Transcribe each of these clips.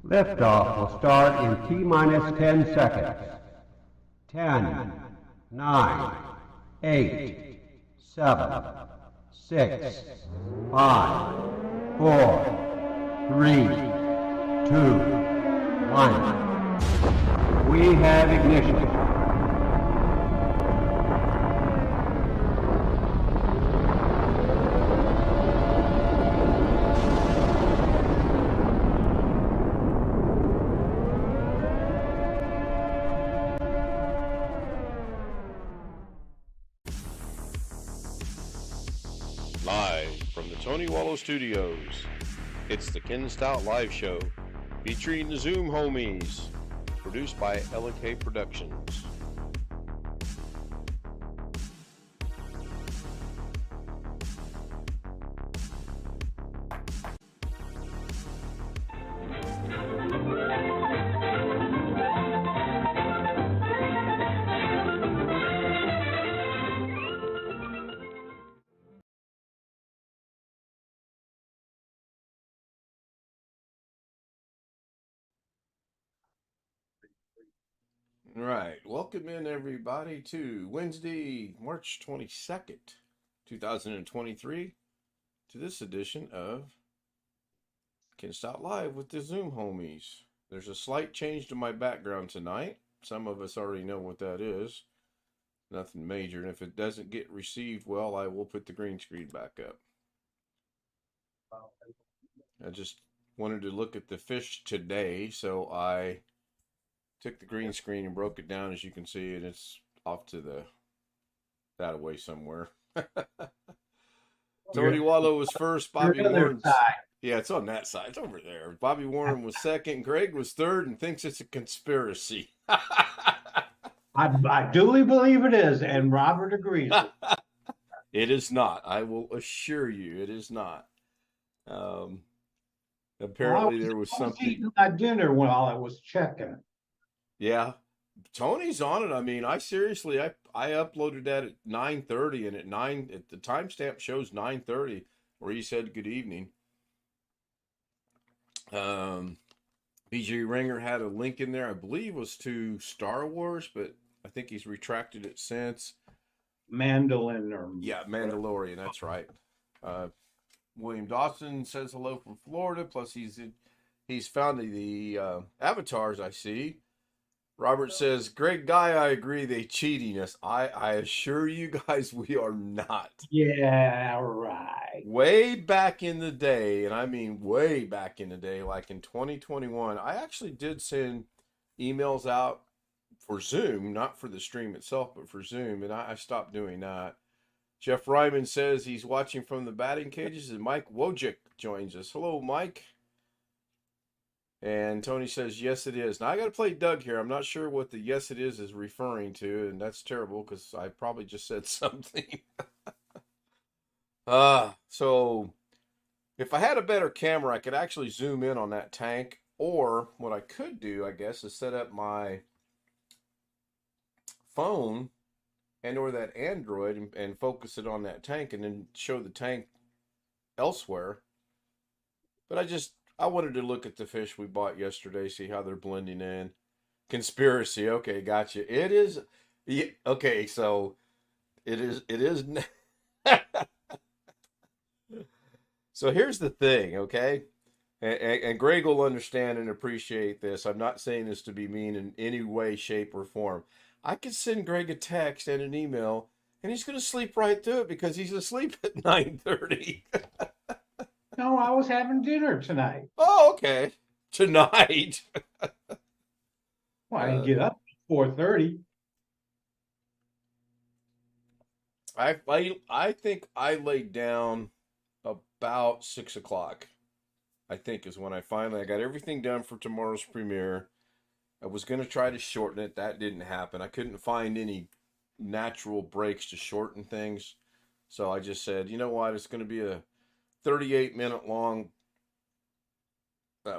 Liftoff will start in T-minus 10 seconds. 10, 9, 8, 7, 6, 5, 4, 3, 2, 1. We have ignition. Live from the Tony Wallow Studios, it's the Ken Stout Live Show, featuring the Zoom homies, produced by L&K Productions. All right, welcome in everybody to Wednesday, March 22nd, 2023, to this edition of Ken Stout Live with the Zoom homies. There's a slight change to my background tonight. Some of us already know what that is. Nothing major, and if it doesn't get received well, I will put the green screen back up. I just wanted to look at the fish today, so I took the green screen and broke it down, as you can see, and it's off to that away somewhere. Tony Wallow was first. Bobby Warren. Yeah, it's on that side. It's over there. Bobby Warren was second. Greg was third and thinks it's a conspiracy. I duly believe it is, and Robert agrees. It is not. I will assure you, it is not. Apparently, there was something. I was eating my dinner while I was checking. Yeah, Tony's on it. I mean, I uploaded that at 9:30, and at the timestamp shows 9:30, where he said good evening. BJ Ringer had a link in there, I believe was to Star Wars, but I think he's retracted it since. Mandalorian, that's right. William Dawson says hello from Florida. Plus, he's found the avatars I see. Robert says, great guy, I agree, they cheating us. I assure you guys we are not. Yeah, right. Way back in the day, and I mean way back in the day, like in 2021, I actually did send emails out for Zoom, not for the stream itself, but for Zoom, and I stopped doing that. Jeff Ryman says he's watching from the batting cages, and Mike Wojcik joins us. Hello, Mike. And Tony says, yes, it is. Now, I got to play Doug here. I'm not sure what the yes, it is referring to, and that's terrible because I probably just said something. So if I had a better camera, I could actually zoom in on that tank. Or what I could do, I guess, is set up my phone and or that Android and focus it on that tank and then show the tank elsewhere. But I wanted to look at the fish we bought yesterday, see how they're blending in. Conspiracy, okay, gotcha. It is, yeah, okay, so it is. So here's the thing, okay? And Greg will understand and appreciate this. I'm not saying this to be mean in any way, shape, or form. I could send Greg a text and an email, and he's going to sleep right through it because he's asleep at 9:30. No, I was having dinner tonight. Oh, okay. Tonight. Well, I didn't get up at 4:30. I think I laid down about 6 o'clock. I think is when I got everything done for tomorrow's premiere. I was going to try to shorten it. That didn't happen. I couldn't find any natural breaks to shorten things. So I just said, you know what? It's going to be a 38-minute long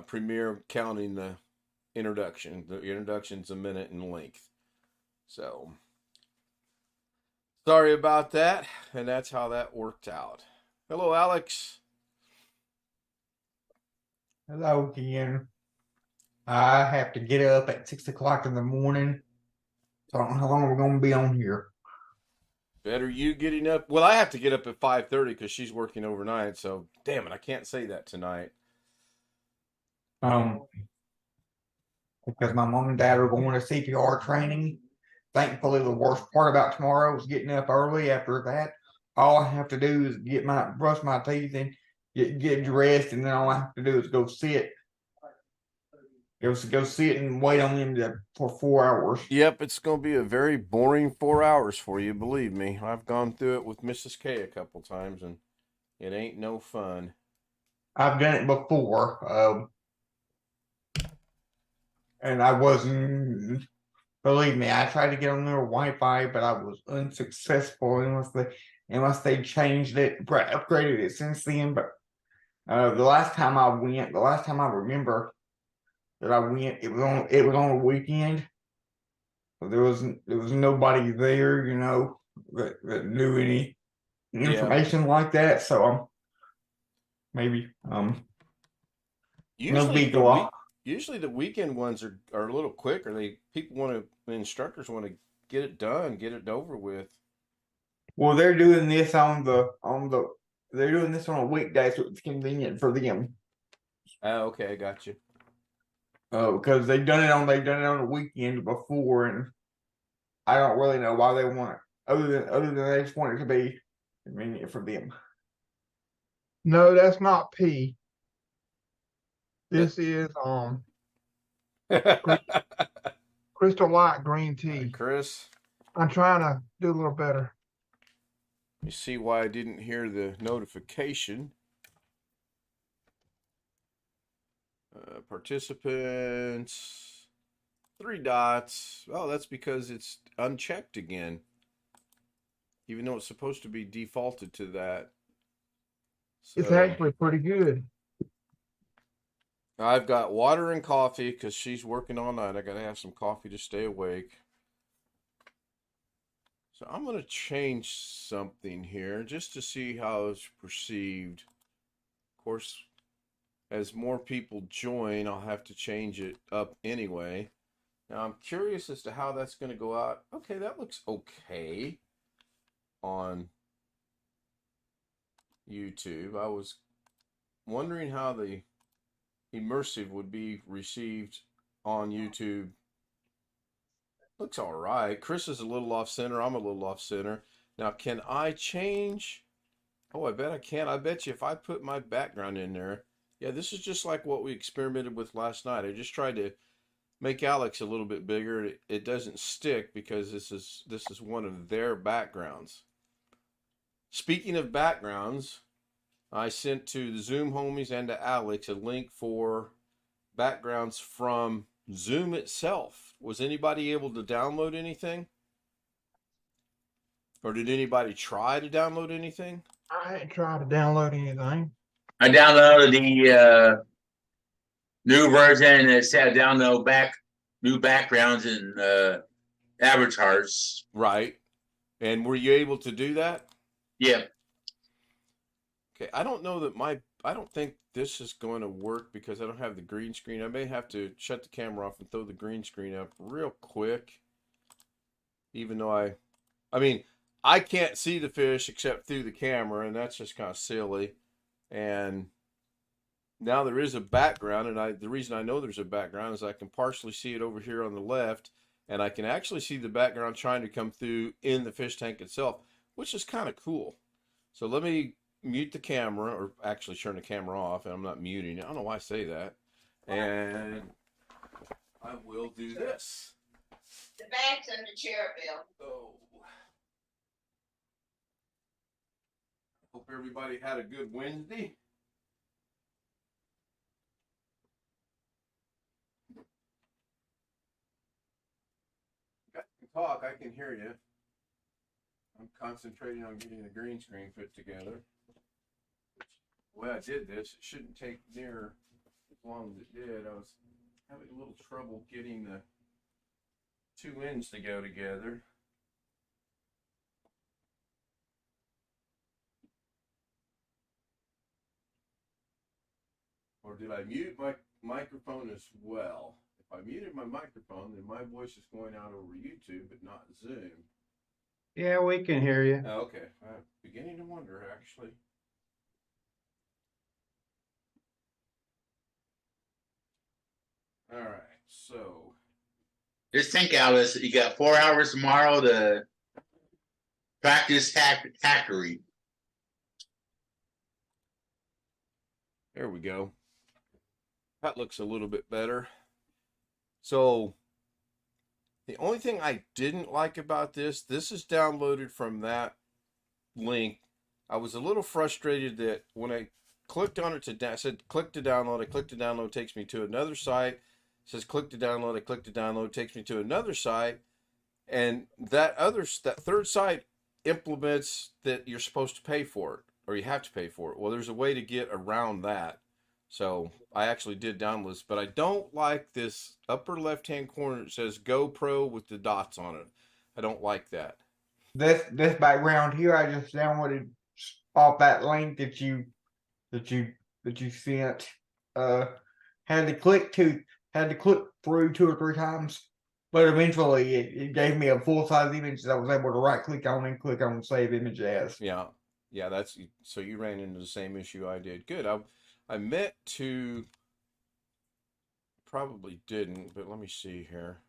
premiere, counting the introduction. The introduction's a minute in length. So, sorry about that. And that's how that worked out. Hello, Alex. Hello, Ken. I have to get up at 6 o'clock in the morning. So I don't know how long we're going to be on here. Better you getting up. Well, I have to get up at 5:30 because she's working overnight. So, damn it, I can't say that tonight. Um, because my mom and dad are going to CPR training. Thankfully, the worst part about tomorrow is getting up early. After that, all I have to do is brush my teeth and get dressed, and then all I have to do is go sit. Go sit and wait on them for 4 hours. Yep, it's going to be a very boring 4 hours for you, believe me. I've gone through it with Mrs. K a couple times, and it ain't no fun. I've done it before, and I wasn't. Believe me, I tried to get on their Wi-Fi, but I was unsuccessful unless they changed it, upgraded it since then. But the last time I remember that I went, it was on a weekend. There was nobody there, that knew any information like that. So maybe no Usually big deal. usually the weekend ones are a little quicker. The instructors want to get it done, get it over with. Well, they're doing this they're doing this on a weekday, so it's convenient for them. Oh, okay, I got you. Because they've done it on a weekend before, and I don't really know why they want it, other than they just want it to be convenient for them. No, that's not P. This is Crystal Light green tea. Chris, I'm trying to do a little better. you see why I didn't hear the notification. Participants, 3 dots. Oh, that's because it's unchecked again. Even though it's supposed to be defaulted to that. So, It's actually pretty good. I've got water and coffee because she's working all night. I got to have some coffee to stay awake. So I'm going to change something here just to see how it's perceived. Of course, as more people join, I'll have to change it up anyway. Now, I'm curious as to how that's going to go out. Okay, that looks okay on YouTube. I was wondering how the immersive would be received on YouTube. Looks all right. Chris is a little off center. I'm a little off center. Now, can I change? Oh, I bet I can. I bet you if I put my background in there. Yeah, this is just like what we experimented with last night. I just tried to make Alex a little bit bigger. It doesn't stick because this is one of their backgrounds. Speaking of backgrounds, I sent to the Zoom homies and to Alex a link for backgrounds from Zoom itself. Was anybody able to download anything? Or did anybody try to download anything? I ain't tried to download anything. I downloaded the new version and it said download new backgrounds and avatars. Right. And were you able to do that? Yeah. Okay, I don't know that I don't think this is going to work because I don't have the green screen. I may have to shut the camera off and throw the green screen up real quick. Even though I mean, I can't see the fish except through the camera, and that's just kind of silly. And now there is a background, and the reason I know there's a background is I can partially see it over here on the left, and I can actually see the background trying to come through in the fish tank itself, which is kind of cool. So let me mute the camera, or actually turn the camera off, and I'm not muting it. I don't know why I say that. And I will do this. The bag's in the chair, Bill. Oh. Hope everybody had a good Wednesday. I can talk, I can hear you. I'm concentrating on getting the green screen put together. The way I did this, it shouldn't take near as long as it did. I was having a little trouble getting the 2 ends to go together. Or did I mute my microphone as well? I muted my microphone, then my voice is going out over YouTube, but not Zoom. Yeah, we can hear you. Oh, okay. I'm beginning to wonder, actually. All right, so Just think, Alice, you got 4 hours tomorrow to practice hackery. there we go. That looks a little bit better. So the only thing I didn't like about this is downloaded from that link. I was a little frustrated that when I clicked on it I said click to download. I clicked to download, takes me to another site. It says click to download. I click to download, takes me to another site. And that third site implements that you're supposed to pay for it, or you have to pay for it. Well, there's a way to get around that. So I actually did download this, but I don't like this upper left-hand corner. It says GoPro with the dots on it. I don't like that. This background here, I just downloaded off that link that you sent. Had to click through 2 or 3 times, but eventually it gave me a full size image that I was able to right click on and click on save image as. Yeah, that's so you ran into the same issue I did. Good. I meant to, probably didn't, but let me see here.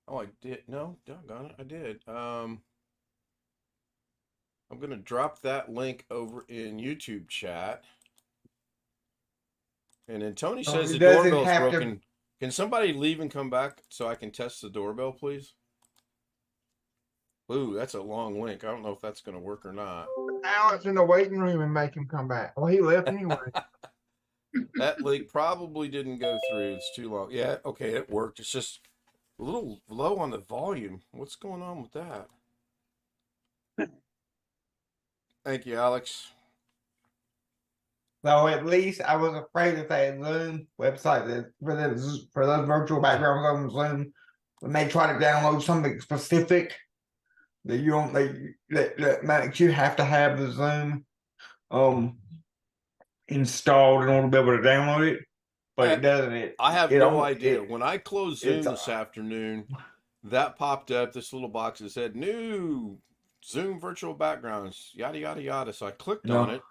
Oh, I did. No, doggone it, I did. I'm gonna drop that link over in YouTube chat. And then Tony says the doorbell's broken. Can somebody leave and come back so I can test the doorbell, please? Ooh, that's a long link. I don't know if that's gonna work or not. Alex in the waiting room and make him come back. Well, he left anyway. That link probably didn't go through. It's too long. Yeah, okay, it worked. It's just a little low on the volume. What's going on with that? Thank you, Alex. So at least I was afraid that that Zoom website that for those virtual backgrounds on Zoom, when they try to download something specific that you don't that makes you have to have the Zoom installed in order to be able to download it, but it doesn't. I have no idea. When I closed Zoom this afternoon, that popped up, this little box that said new Zoom virtual backgrounds, yada yada yada. So I clicked on it.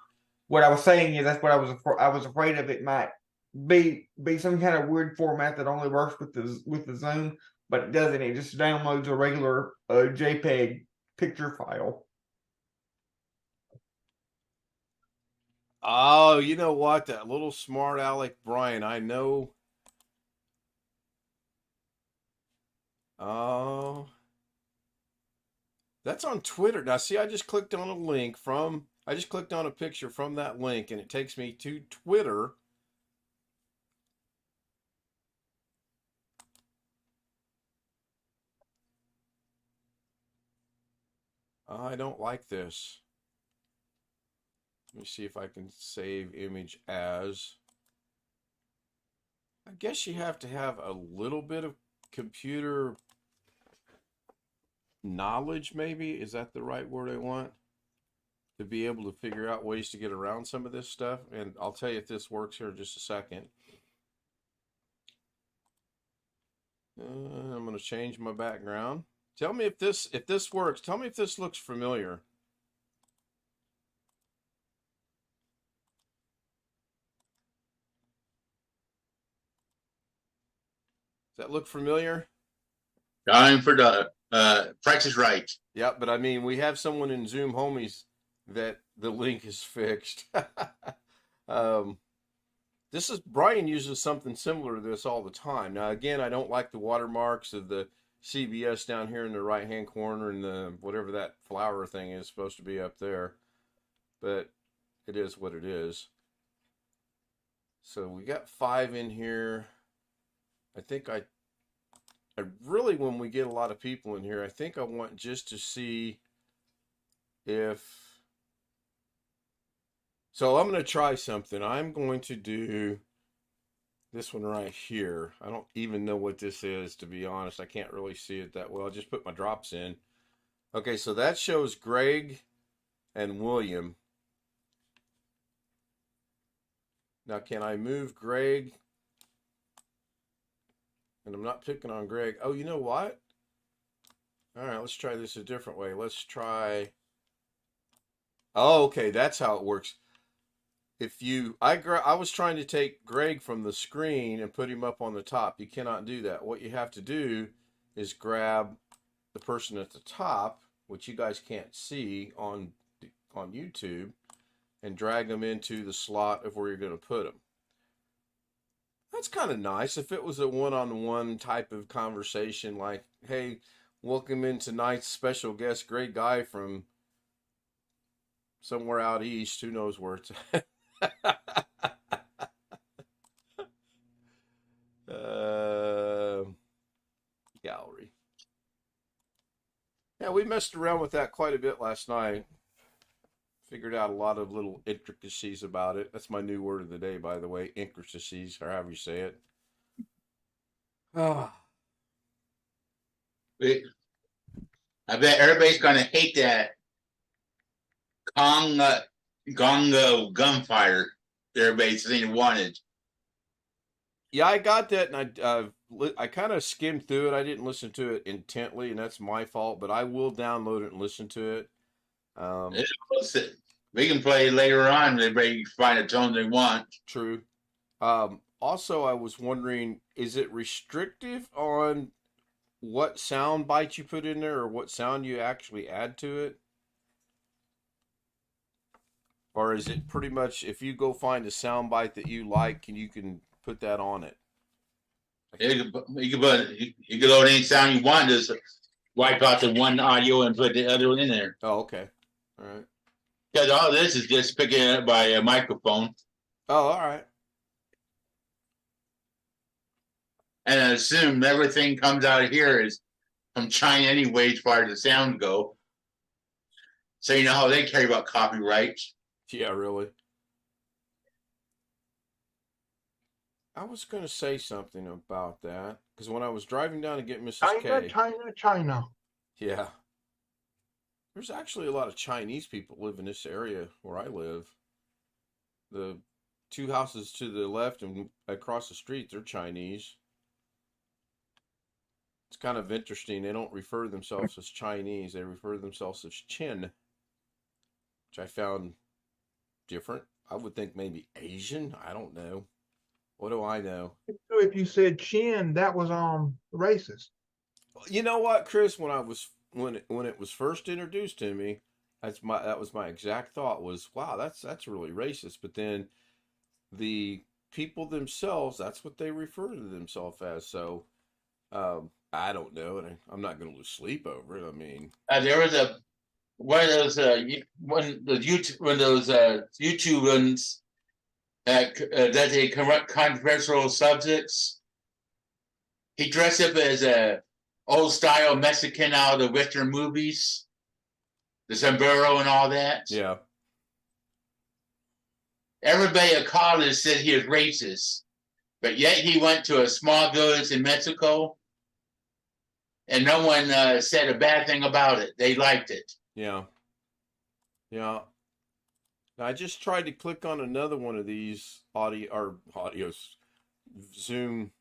What I was saying is that's what I was afraid of. It might be some kind of weird format that only works with the Zoom, but it doesn't. It just downloads a regular JPEG picture file. Oh, you know what? That little smart Alec Brian, I know. Oh, that's on Twitter. Now, see, I just clicked on a picture from that link, and it takes me to Twitter. I don't like this. Let me see if I can save image as. I guess you have to have a little bit of computer knowledge, maybe. Is that the right word I want? To be able to figure out ways to get around some of this stuff. And I'll tell you if this works here in just a second. I'm going to change my background. Tell me if this works. Tell me if this looks familiar. Does that look familiar? Time for the Price is Right. Yeah, but I mean, we have someone in Zoom Homies that the link is fixed. Brian uses something similar to this all the time. Now, again, I don't like the watermarks of the CBS down here in the right-hand corner and the whatever that flower thing is supposed to be up there, but it is what it is. So we got 5 in here. I think I really, when we get a lot of people in here, I think I want just to see if. So I'm going to try something. I'm going to do this one right here. I don't even know what this is, to be honest. I can't really see it that well. I'll just put my drops in. Okay, so that shows Greg and William. Now, can I move Greg? And I'm not picking on Greg. Oh, you know what? All right, let's try this a different way. Let's try. Oh, okay, that's how it works. If you, I was trying to take Greg from the screen and put him up on the top. You cannot do that. What you have to do is grab the person at the top, which you guys can't see on YouTube, and drag them into the slot of where you're going to put them. That's kind of nice. If it was a one-on-one type of conversation, like, hey, welcome in tonight's special guest, Greg Guy from somewhere out east. Who knows where it's at? Gallery. Yeah, we messed around with that quite a bit last night. Figured out a lot of little intricacies about it. That's my new word of the day, by the way. Intricacies, or however you say it. Ah. I bet everybody's gonna hate that Congo gunfire. Everybody saying it wanted. Yeah, I got that, and I kind of skimmed through it. I didn't listen to it intently, and that's my fault. But I will download it and listen to it. We can play it later on. Everybody find a tone they want. True. Also, I was wondering, is it restrictive on what sound bite you put in there, or what sound you actually add to it? Or is it pretty much, if you go find a sound bite that you like, and you can put that on it? You can load any sound you want. Just wipe out the one audio and put the other one in there. Oh, okay. All right. Because all this is just picking it up by a microphone. Oh, all right. And I assume everything comes out of here is from China anyway, as far as the sound go. So you know how they care about copyrights. Yeah, really. I was going to say something about that, because when I was driving down to get Mrs. K. China. Yeah. There's actually a lot of Chinese people live in this area where I live. The two houses to the left and across the street, they're Chinese. It's kind of interesting. They don't refer to themselves as Chinese. They refer to themselves as Chin, which I found different. I would think maybe Asian. I don't know. What do I know? If you said chin, that was racist. You know what, Chris? When it was first introduced to me, that was my exact thought was, wow, that's really racist. But then the people themselves, that's what they refer to themselves as. So I don't know, and I'm not going to lose sleep over it. I mean, There was one of those YouTube ones that they correct controversial subjects. He dressed up as a old style Mexican out of the Western movies, the sombrero and all that. yeah. Everybody at college said he was racist, but yet he went to a small village in Mexico, and no one said a bad thing about it. They liked it. Yeah. Yeah. I just tried to click on another one of these audios, Zoom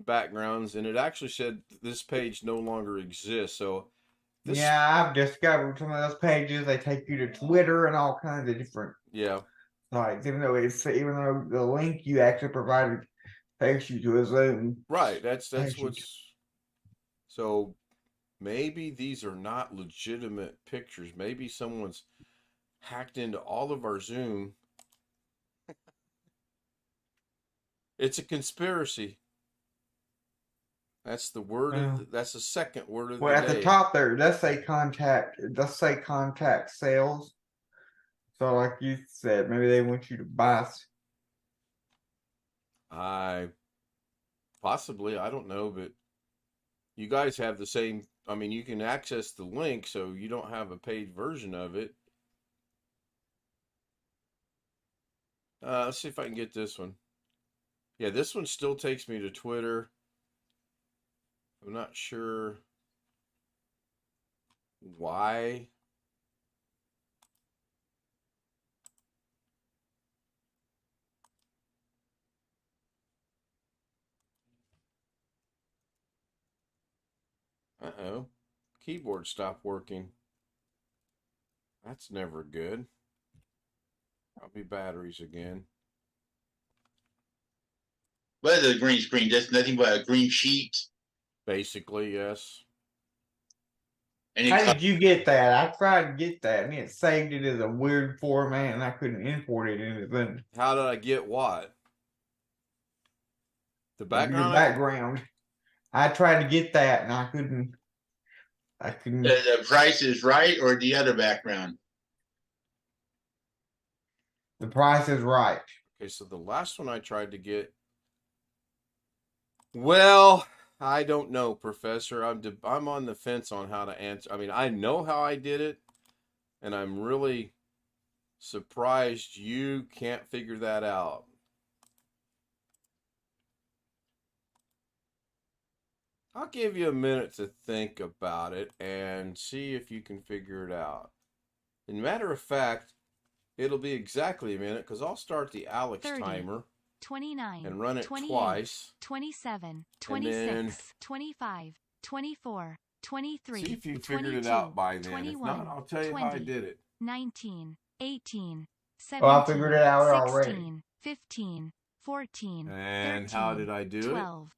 backgrounds, and it actually said this page no longer exists. So yeah, I've discovered some of those pages. They take you to Twitter and all kinds of different sites. Even though the link you actually provided takes you to a Zoom. Right. That's what's. So maybe these are not legitimate pictures. Maybe someone's hacked into all of our Zoom. It's a conspiracy. That's the word. That's the second word of the day. Well, at the top there, let's say contact sales. So, like you said, maybe they want you to buy. Possibly, I don't know, but you guys have the same. I mean, you can access the link, so you don't have a paid version of it. Let's see if I can get this one. Yeah, this one still takes me to Twitter. I'm not sure why. Uh-oh. Keyboard stopped working. That's never good. Probably batteries again. What is a green screen? Just nothing but a green sheet. Basically, yes. And How it, did you get that? I tried to get that and it saved it as a weird format and I couldn't import it into the How did I get what? The your background? background. I tried to get that and I couldn't. the Price is Right or the other background? The Price is Right. Okay, so the last one I tried to get. Well, I don't know, Professor. I'm on the fence on how to answer. I mean, I know how I did it, and I'm really surprised you can't figure that out. I'll give you a minute to think about it and see if you can figure it out. As a matter of fact, it'll be exactly a minute because I'll start the Alex 30, timer 29, and run it 28, twice. 27, 26, 25, 24, 23, See if you 22, figured it out by then. 21, If not, I'll tell you 20, how I did it. 19, 18, Oh, I 17, figured it out 16, already. 15, 14, And 13, how did I do 12,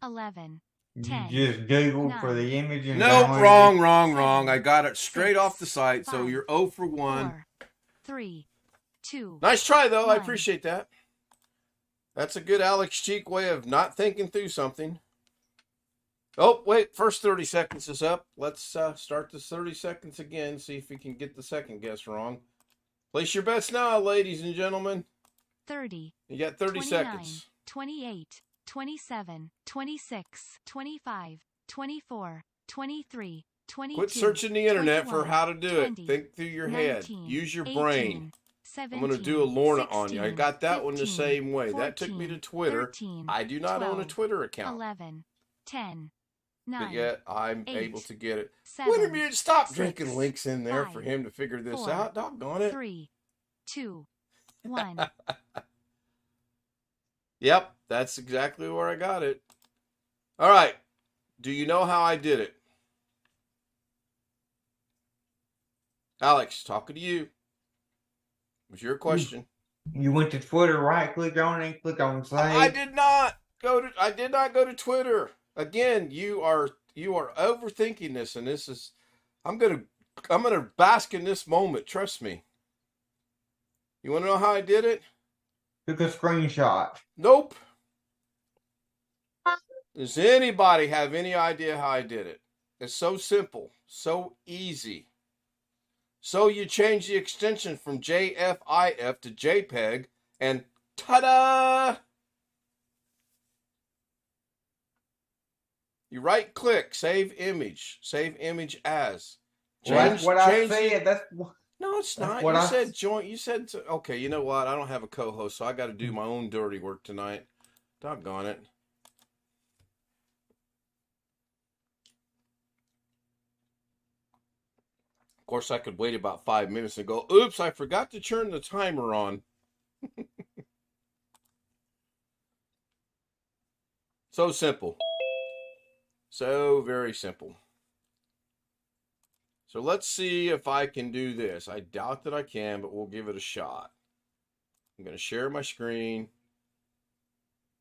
11, You 10, just Googled for 9, the image and Nope, downloaded wrong, it. wrong, 7, wrong. I got it straight 6, off the site, so 5, you're 0 for 1. 4, 3, 2. Nice try, though. I 1. appreciate that. That's a good Alex Cheek way of not thinking through something. Oh, wait. First 30 seconds is up. Let's start this 30 seconds again, see if we can get the second guess wrong. Place your bets now, ladies and gentlemen. 30. You got 30 29, seconds. 28, 27, 26, 25, 24, 23, 22. Quit searching the internet for 21, how to do 20, it. Think through your head. 19, Use your 18, brain. 17, I'm going to do a Lorna 16, on you. I got that one the 15, same way. 14, That took me to Twitter. 13, I do not 12, own a Twitter account. 11, 10, 9, But yet I'm 8, able to get it. 7, Winter Mute, stop 6, drinking links in there 5, for him to figure this 4, out. Doggone it. 3, 2, 1. Yep, that's exactly where I got it. All right. Do you know how I did it? Alex, talking to you. It was your question. You went to Twitter, right click on it, click on save. I did not go to Twitter. Again, you are overthinking this, and this is I'm gonna bask in this moment, trust me. You wanna know how I did it? Took a screenshot. Nope. Does anybody have any idea how I did it? It's so simple, so easy. So you change the extension from JFIF to JPEG, and ta-da! You right-click, save image as. That's what I said. That's No, it's not. what You I- said joint. You said okay. You know what? I don't have a co-host, so I got to do my own dirty work tonight. Doggone it. Of course, I could wait about 5 minutes and go, oops, I forgot to turn the timer on. So simple. So very simple. So let's see if I can do this. I doubt that I can, but we'll give it a shot. I'm going to share my screen.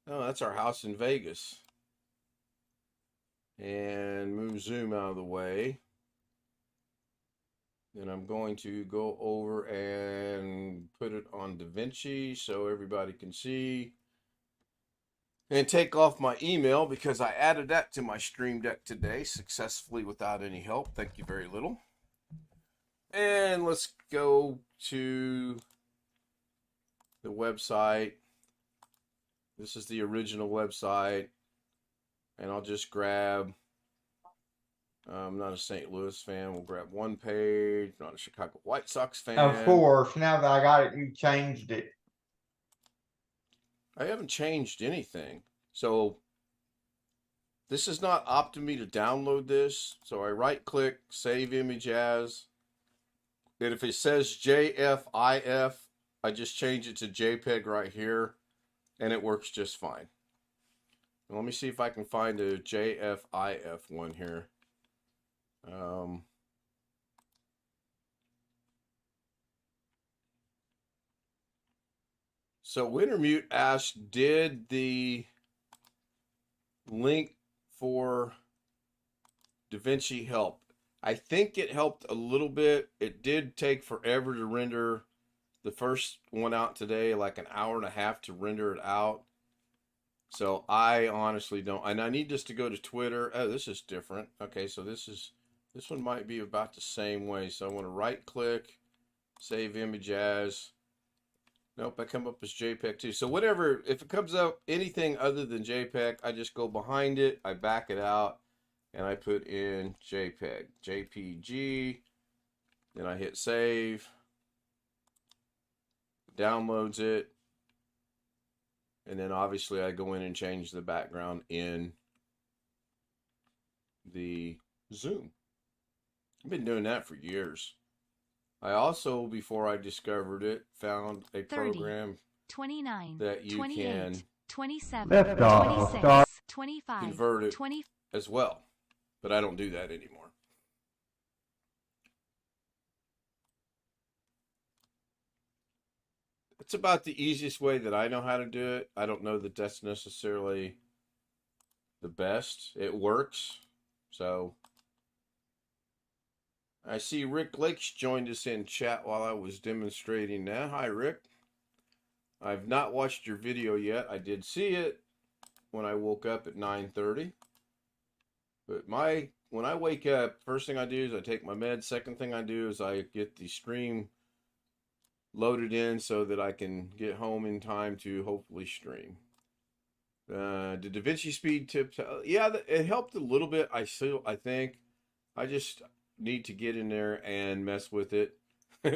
Oh, that's our house in Vegas. And move Zoom out of the way. Then I'm going to go over and put it on DaVinci so everybody can see. And take off my email because I added that to my Stream Deck today successfully without any help. Thank you very little. And let's go to the website. This is the original website. And I'll just grab, I'm not a St. Louis fan. We'll grab one page. Not a Chicago White Sox fan. of course. Now that I got it, you changed it. I haven't changed anything. So this is not opting me to download this. So I right click, save image as. And if it says JFIF, I just change it to JPEG right here. And it works just fine. Let me see if I can find a JFIF one here. So Wintermute asked, did the link for DaVinci help? I think it helped a little bit. It did take forever to render the first one out today, like an hour and a half to render it out. So I honestly don't, and I need this to go to Twitter. Oh, this is different. Okay, so this one might be about the same way. So I want to right click, save image as. Nope, I come up as JPEG too. So whatever, if it comes up anything other than JPEG, I just go behind it, I back it out, and I put in JPEG, JPG. Then I hit save. Downloads it. And then obviously I go in and change the background in the Zoom. I've been doing that for years. I also, before I discovered it, found a 30, program 29, that you 28, can 27, Lift off will 26, start. 25, convert it 20. as well. But I don't do that anymore. It's about the easiest way that I know how to do it. I don't know that that's necessarily the best. It works. So I see Rick Lakes joined us in chat while I was demonstrating that. Hi, Rick. I've not watched your video yet. I did see it when I woke up at 9:30. But when I wake up, first thing I do is I take my meds. Second thing I do is I get the stream loaded in so that I can get home in time to hopefully stream. Did DaVinci Speed tip? Yeah, it helped a little bit. I think I just need to get in there and mess with it.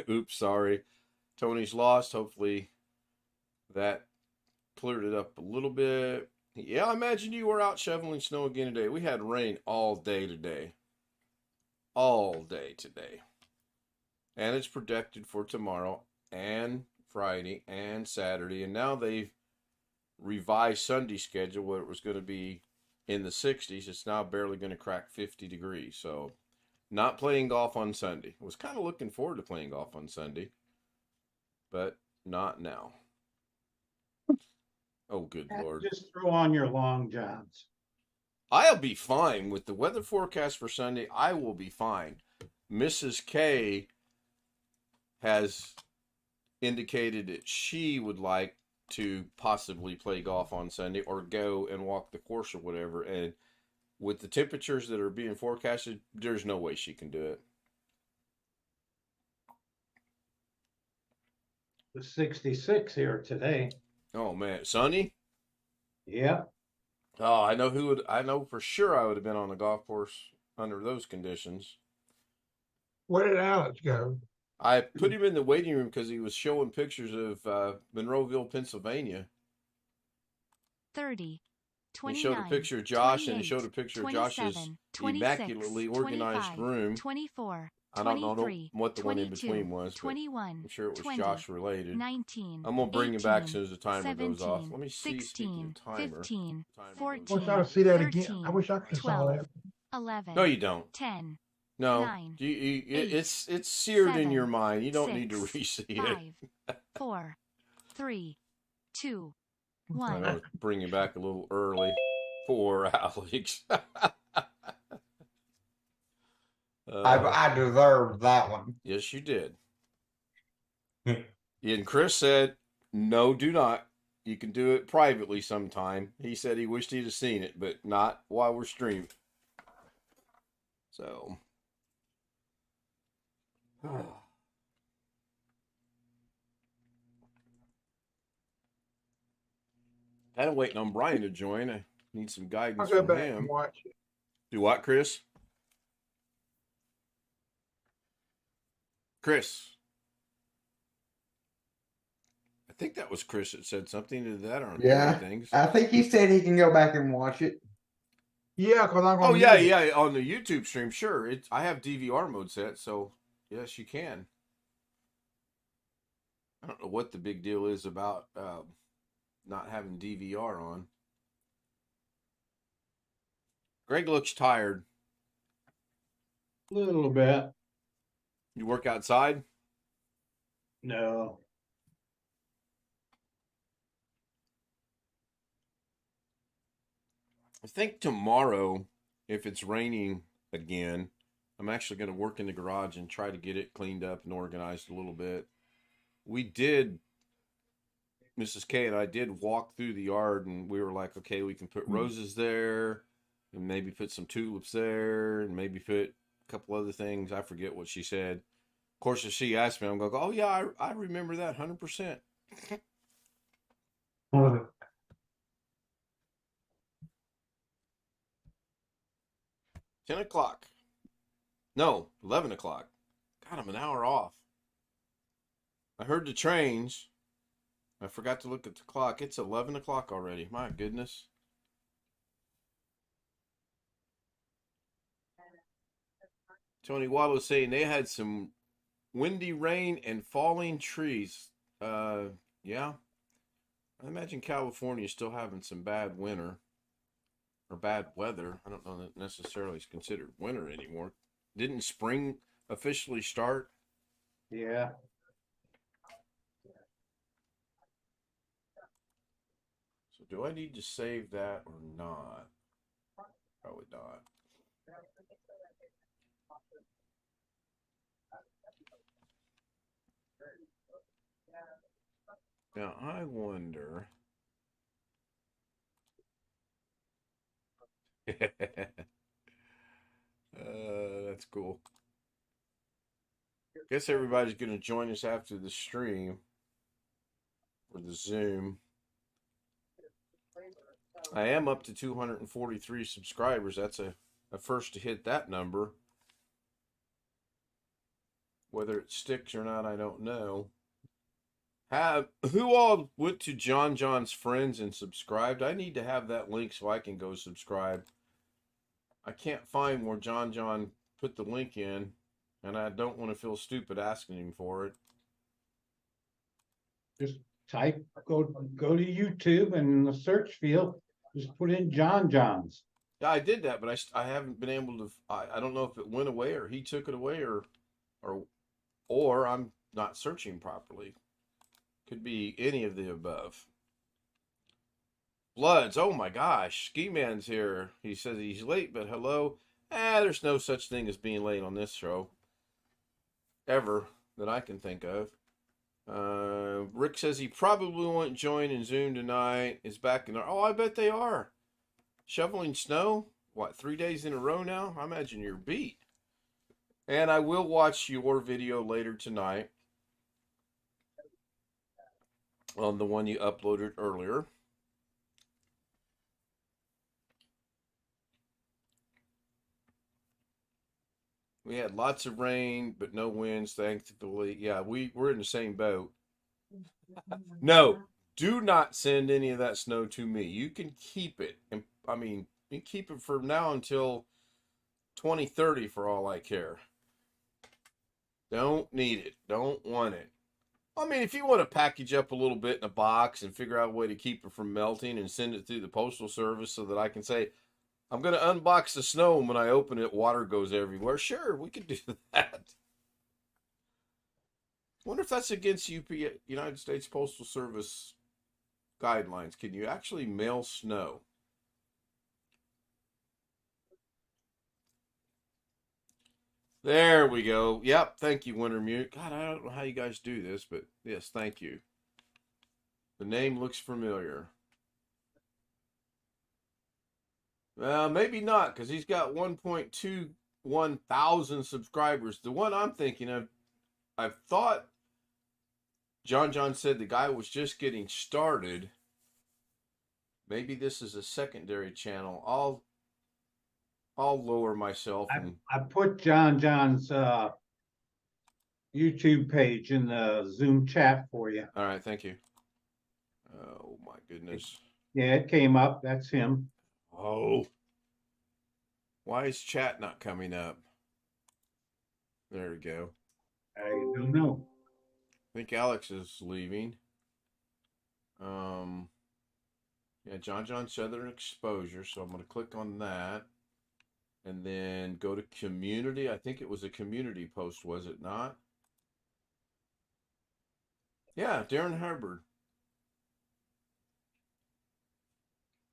Oops, sorry. Tony's lost. Hopefully that cleared it up a little bit. Yeah, I imagine you were out shoveling snow again today. We had rain all day today. All day today. And it's projected for tomorrow and Friday and Saturday. And now they've revised Sunday schedule where it was going to be in the 60s. It's now barely going to crack 50 degrees. So not playing golf on Sunday. I was kind of looking forward to playing golf on Sunday, but not now. Oh, good Lord. Just throw on your long johns. I'll be fine with the weather forecast for Sunday. I will be fine. Mrs. K has indicated that she would like to possibly play golf on Sunday or go and walk the course or whatever. And with the temperatures that are being forecasted, there's no way she can do it. The 66 here today. Oh man, sunny? Yeah. Oh, I know for sure I would have been on the golf course under those conditions. Where did Alex go? I put him in the waiting room because he was showing pictures of Monroeville, Pennsylvania. 30, 29, He showed a picture of Josh, 28, and he showed a picture of 27, Josh's 26, immaculately organized 25, room. 24, I don't know 23, what the one in 22, between was, but 21, I'm sure it was 20, Josh related. 19, I'm going to bring him back as 18, soon as the timer goes off. 17, Let me see, speaking 16, of timer. 15, Timer goes 14, I wish I off. could see that 13, again. I wish I could saw 12, that. 11, No, you don't. 10, No, 9, it's seared in 7, your mind. You don't need to 6, re-see it. 5, 4, 3, 2, I 1. know, bring him back a little early. Poor Alex. I deserved that one. Yes, you did. And Chris said, no, do not. You can do it privately sometime. He said he wished he'd have seen it, but not while we're streaming. So. Kind of waiting on Brian to join. I need some I'll guidance go from back him. and watch it. Do what, Chris? Chris. I think that was Chris that said something to that on Yeah. things. I think he said he can go back and watch it. Yeah, because I'm going Oh yeah, yeah, on the YouTube stream, sure. I have DVR mode set, so yes, you can. I don't know what the big deal is about not having DVR on. Greg looks tired. Little bit. You work outside? No. I think tomorrow, if it's raining again, I'm actually going to work in the garage and try to get it cleaned up and organized a little bit. We did, Mrs. K and I did walk through the yard, and we were like, okay, we can put roses there and maybe put some tulips there and maybe put a couple other things. I forget what she said. Of course, if she asked me, I'm going to go, oh, yeah, I remember that 100%. 10 o'clock. No, 11 o'clock. God, I'm an hour off. I heard the trains. I forgot to look at the clock. It's 11 o'clock already. My goodness. Tony Watt was saying they had some windy rain and falling trees. Yeah. I imagine California is still having some bad winter or bad weather. I don't know that necessarily is considered winter anymore. Didn't spring officially start? Yeah. So do I need to save that or not? Probably not. Now I wonder. That's cool. Guess everybody's going to join us after the stream or the Zoom. I am up to 243 subscribers. That's a first to hit that number. Whether it sticks or not, I don't know. Who all went to John's friends and subscribed? I need to have that link so I can go subscribe. I can't find where John put the link in, and I don't want to feel stupid asking him for it. Just go to YouTube and in the search field, just put in John's. Yeah, I did that, but I haven't been able to. I don't know if it went away or he took it away or I'm not searching properly. Could be any of the above. Bloods, oh my gosh, Ski Man's here. He says he's late, but hello. There's no such thing as being late on this show. Ever that I can think of. Rick says he probably won't join in Zoom tonight. Is back in there. Oh, I bet they are. Shoveling snow? What, 3 days in a row now? I imagine you're beat. And I will watch your video later tonight on the one you uploaded earlier. We had lots of rain, but no winds, thankfully. Yeah, we're in the same boat. No, do not send any of that snow to me. You can keep it. And I mean, you can keep it from now until 2030 for all I care. Don't need it. Don't want it. I mean, if you want to package up a little bit in a box and figure out a way to keep it from melting and send it through the Postal Service so that I can say, I'm going to unbox the snow, and when I open it, water goes everywhere. Sure, we could do that. Wonder if that's against United States Postal Service guidelines. Can you actually mail snow? There we go. Yep, thank you, Wintermute. God, I don't know how you guys do this, but yes, thank you. The name looks familiar. Maybe not, because he's got 1.21 thousand subscribers. The one I'm thinking of, I've thought John said the guy was just getting started. Maybe this is a secondary channel. I'll lower myself. I put John's YouTube page in the Zoom chat for you. All right, thank you. Oh my goodness. Yeah, it came up. That's him. Oh. Why is chat not coming up? There we go. I don't know. I think Alex is leaving. Yeah, John Southern Exposure. So I'm going to click on that. and then go to community. I think it was a community post, was it not? Yeah, Darren Hubbard.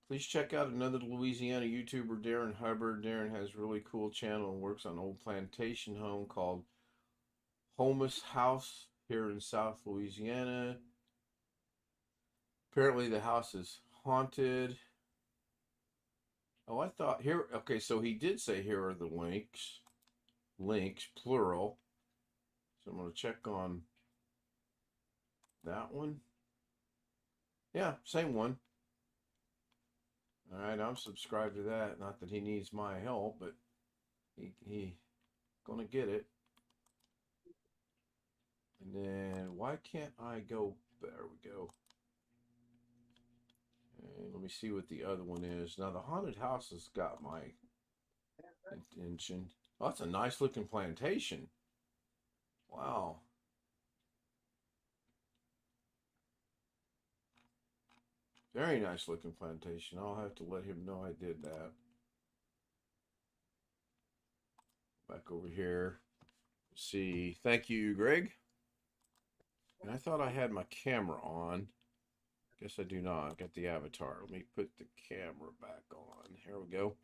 Please check out another Louisiana YouTuber, Darren Hubbard. Darren has a really cool channel and works on old plantation home called Holmes House here in South Louisiana. Apparently the house is haunted. Oh, I thought here, okay, so he did say here are the links, plural. So I'm going to check on that one. Yeah, same one. All right, I'm subscribed to that. Not that he needs my help, but he gonna get it. And then why can't I go? There we go. And let me see what the other one is. Now the haunted house has got my attention. Oh, that's a nice looking plantation. Wow. Very nice looking plantation. I'll have to let him know I did that. Back over here. See. Thank you, Greg. And I thought I had my camera on. Guess I do not. I've got the avatar. Let me put the camera back on. Here we go.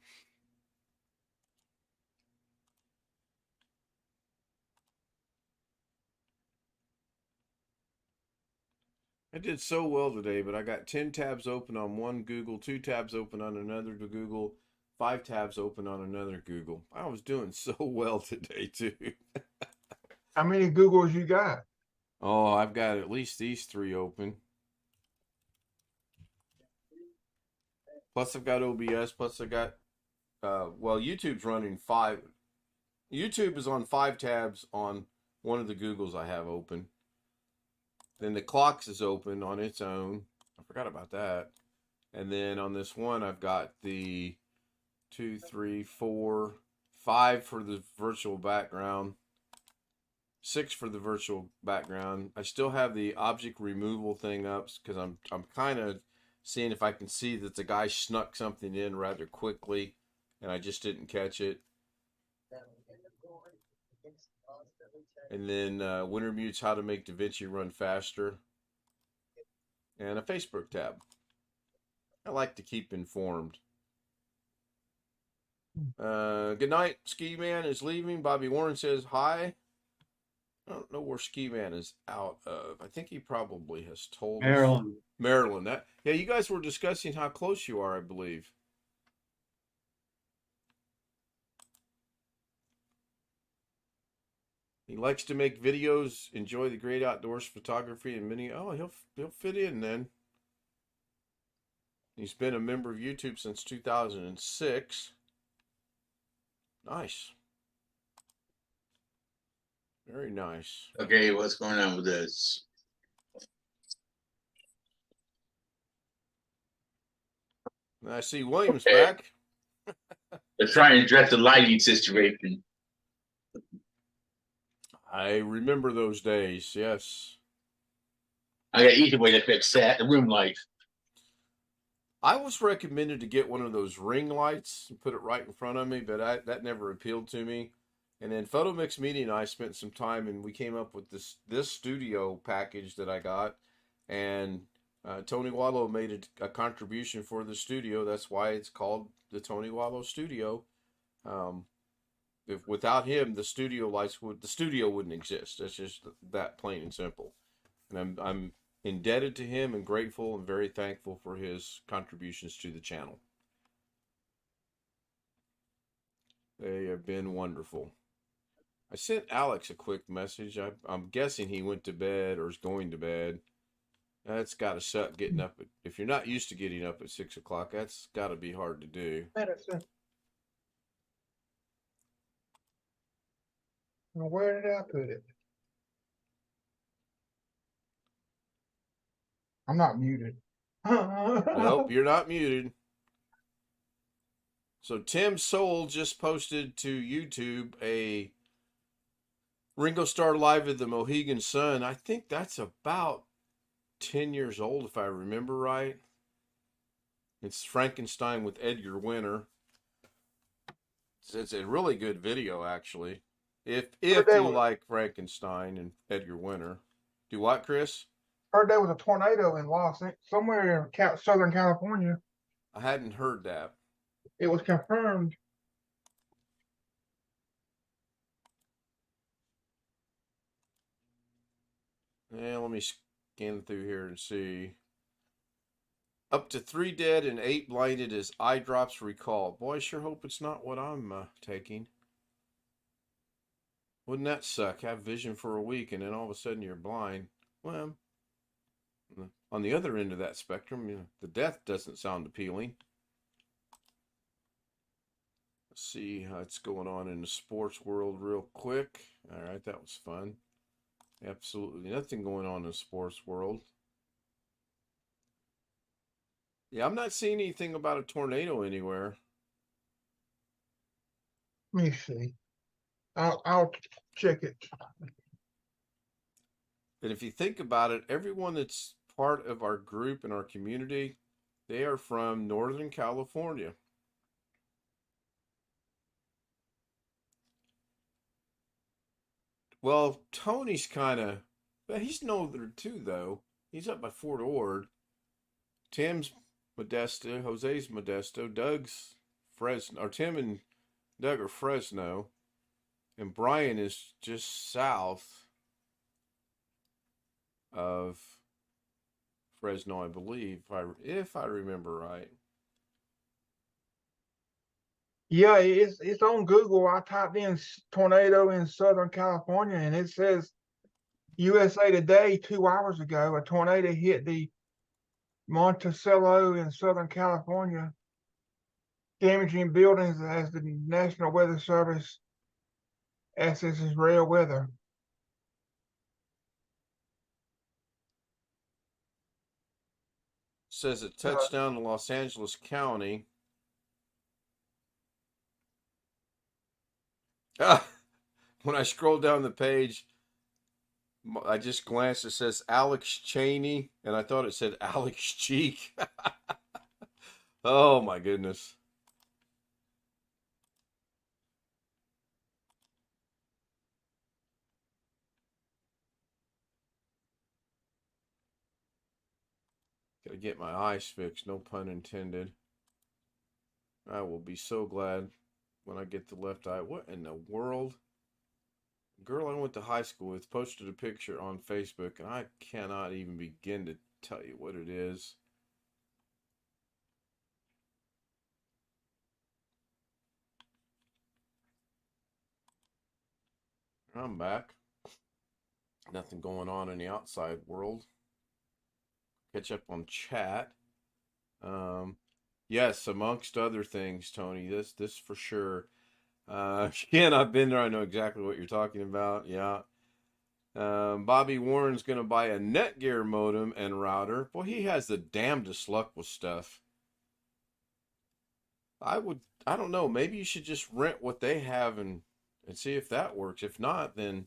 I did so well today, but I got 10 tabs open on one Google, 2 tabs open on another Google, 5 tabs open on another Google. I was doing so well today, too. How many Googles you got? Oh, I've got at least these 3 open. Plus I've got OBS, plus I got, well, YouTube's running 5. YouTube is on 5 tabs on one of the Googles I have open. Then the clocks is open on its own. I forgot about that. And then on this one, I've got the 2, 3, 4, 5 for the virtual background, 6 for the virtual background. I still have the object removal thing up because I'm kind of seeing if I can see that the guy snuck something in rather quickly, and I just didn't catch it. And then Winter Mute's how to make DaVinci run faster. And a Facebook tab. I like to keep informed. Good night. Ski Man is leaving. Bobby Warren says hi. I don't know where Ski Man is out of. I think he probably has told Maryland. us. Maryland. Yeah, you guys were discussing how close you are, I believe. He likes to make videos, enjoy the great outdoors photography and many. Oh, he'll fit in then. He's been a member of YouTube since 2006. Nice. Very nice. Okay, what's going on with this? And I see William's back. They're trying to address the lighting situation. I remember those days, yes. I got an easy way to fix that, the room light. I was recommended to get one of those ring lights and put it right in front of me, but that never appealed to me. And then Photo Mix Media and I spent some time, and we came up with this studio package that I got. And Tony Wallow made a contribution for the studio. That's why it's called the Tony Wallow Studio. If without him, the studio wouldn't exist. That's just that plain and simple. And I'm indebted to him and grateful and very thankful for his contributions to the channel. They have been wonderful. I sent Alex a quick message. I'm guessing he went to bed or is going to bed. That's got to suck getting up. If you're not used to getting up at 6 o'clock, that's got to be hard to do. Medicine. Now, where did I put it? I'm not muted. Nope, you're not muted. So Tim Soul just posted to YouTube a Ringo Starr Live at the Mohegan Sun. I think that's about 10 years old, if I remember right. It's Frankenstein with Edgar Winter. It's a really good video, actually. If Heard they you was- like Frankenstein and Edgar Winter. Do what, Chris? Heard there was a tornado in somewhere in Southern California. I hadn't heard that. It was confirmed. Yeah, let me scan through here and see. Up to 3 dead and 8 blinded as eye drops recalled. Boy, I sure hope it's not what I'm taking. Wouldn't that suck? Have vision for a week and then all of a sudden you're blind. Well, on the other end of that spectrum, you know, the death doesn't sound appealing. Let's see how it's going on in the sports world real quick. All right, that was fun. Absolutely nothing going on in the sports world. Yeah, I'm not seeing anything about a tornado anywhere. Let me see. I'll check it. And if you think about it, everyone that's part of our group and our community, they are from Northern California. Well, Tony's he's northern too, though. He's up by Fort Ord. Tim's Modesto, Jose's Modesto, Doug's Fresno, or Tim and Doug are Fresno, and Brian is just south of Fresno, I believe, if I remember right. Yeah, it's on Google. I typed in tornado in Southern California, and it says USA Today 2 hours ago, a tornado hit the Monticello in Southern California, damaging buildings as the National Weather Service accesses rare weather. Says it touched down in Los Angeles County. When I scroll down the page, I just glanced. It says Alex Cheney, and I thought it said Alex Cheek. Oh my goodness. Gotta get my eyes fixed, no pun intended. I will be so glad when I get the left eye. What in the world? Girl I went to high school with posted a picture on Facebook, and I cannot even begin to tell you what it is. I'm back. Nothing going on in the outside world. Catch up on chat. Yes, amongst other things, Tony. This for sure. Again, I've been there. I know exactly what you're talking about. Yeah. Bobby Warren's going to buy a Netgear modem and router. Boy, he has the damnedest luck with stuff. I don't know. Maybe you should just rent what they have and see if that works. If not, then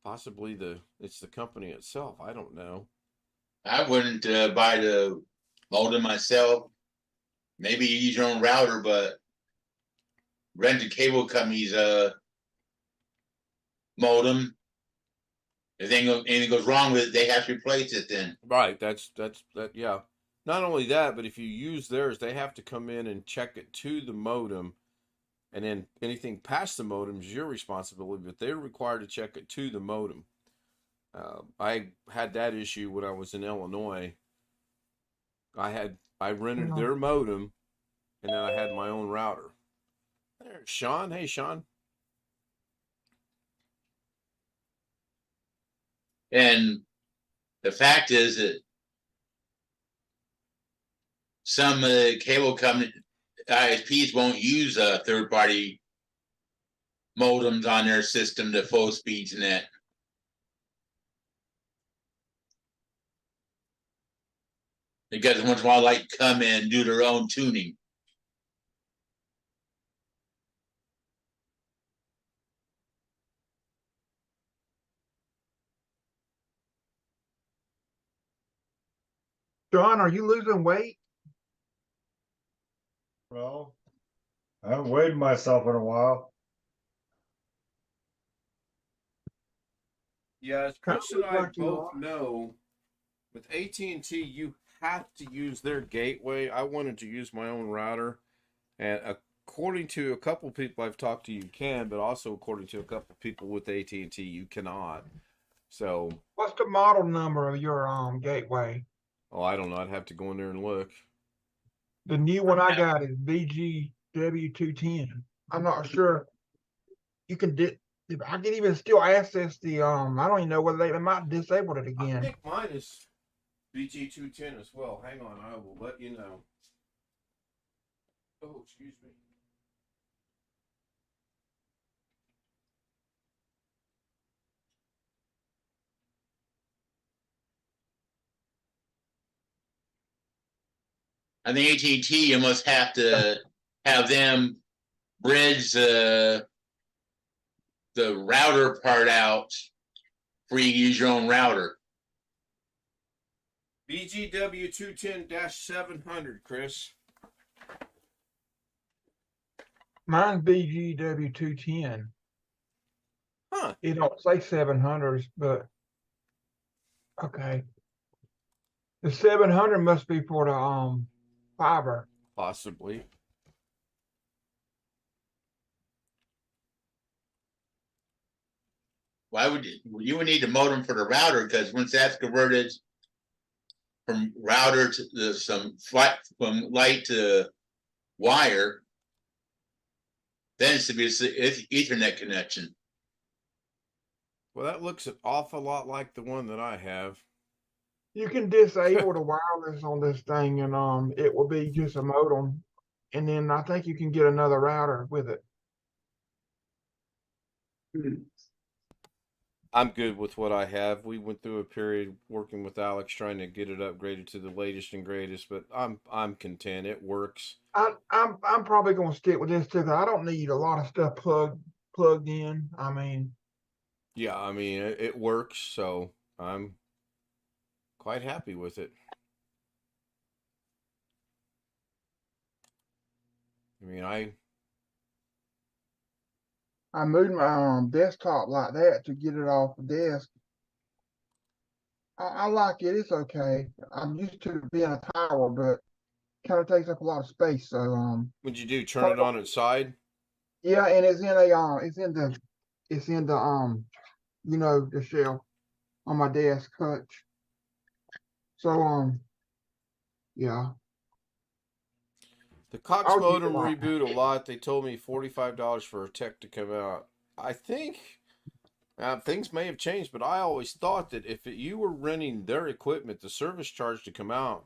possibly it's the company itself. I don't know. I wouldn't buy the modem myself. Maybe use your own router, but rent a cable company's modem. If anything goes wrong with it, they have to replace it then. Right. That. Yeah. Not only that, but if you use theirs, they have to come in and check it to the modem, and then anything past the modem is your responsibility. But they're required to check it to the modem. I had that issue when I was in Illinois. I rented their modem, and then I had my own router. There's Sean. Hey, Sean. And the fact is that some of the cable company ISPs won't use third-party modems on their system to full speeds net. Because once in a while, like come in and do their own tuning. John, are you losing weight? Well, I haven't weighed myself in a while. Yeah, as Kinda Chris and look I like you both are. know, with AT&T, you have to use their gateway. I wanted to use my own router, and according to a couple people I've talked to, you can, but also according to a couple people with AT&T, you cannot. So, What's the model number of your gateway? oh, I don't know. I'd have to go in there and look. The new one I got is BGW210. I'm not sure you can if I can even still access the I don't even know whether they might disable it I again. think mine is BG210 as well. Hang on, I will let you know. Oh, excuse me. I think AT&T, you must have to have them bridge the router part out for you to use your own router. BGW210-700, Chris. Mine's BGW210. Huh. It don't say 700s, but okay. The 700 must be for the fiber. Possibly. Why would you would need a modem for the router, because once that's converted from router to from light to wire, then it's to be it's Ethernet connection. Well, that looks an awful lot like the one that I have. You can disable the wireless on this thing, and it will be just a modem, and then I think you can get another router with it. I'm good with what I have. We went through a period working with Alex trying to get it upgraded to the latest and greatest, but I'm content. It works. I'm probably gonna stick with this too, 'cause I don't need a lot of stuff plugged in. I mean, Yeah, I mean it works, so I'm quite happy with it. I mean, I moved my desktop like that to get it off the desk. I like it. It's okay. I'm used to it being a tower, but kind of takes up a lot of space. So what'd you do? Turn it on its side? yeah, and it's in a it's in the the shelf on my desk hutch. So yeah. The Cox I'll use it modem like reboot a lot. They told me $45 for a tech to come out. I think things may have changed, but I always thought that if you were renting their equipment, the service charge to come out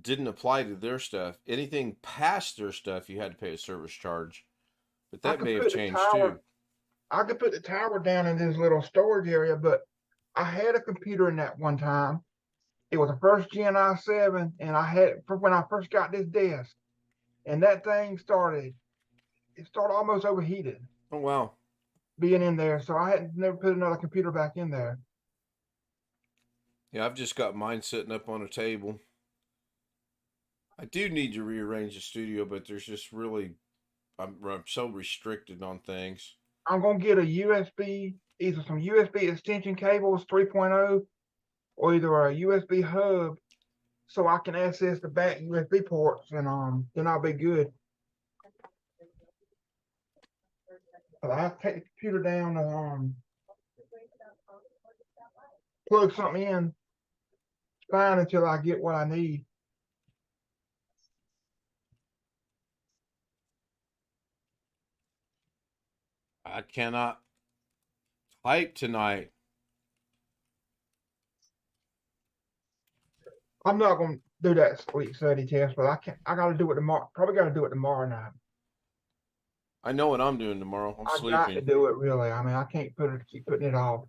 didn't apply to their stuff. Anything past their stuff, you had to pay a service charge. But that may have changed too. I could put the tower down in this little storage area, but I had a computer in that one time. It was a first gen i7, and I had it when I first got this desk, and that thing started almost overheated Oh wow. being in there. So I had never put another computer back in there. Yeah, I've just got mine sitting up on a table. I do need to rearrange the studio, but there's just really I'm so restricted on things. I'm gonna get a USB, either some USB extension cables 3.0, or either a USB hub, so I can access the back USB ports, and then I'll be good. But I have to take the computer down and plug something in. It's fine until I get what I need. I cannot type tonight. I'm not gonna do that sleep study test, but I gotta do it tomorrow. Probably gotta do it tomorrow night. I know what I'm doing tomorrow. I'm I sleeping. got to do it really. I mean, I can't keep putting it off.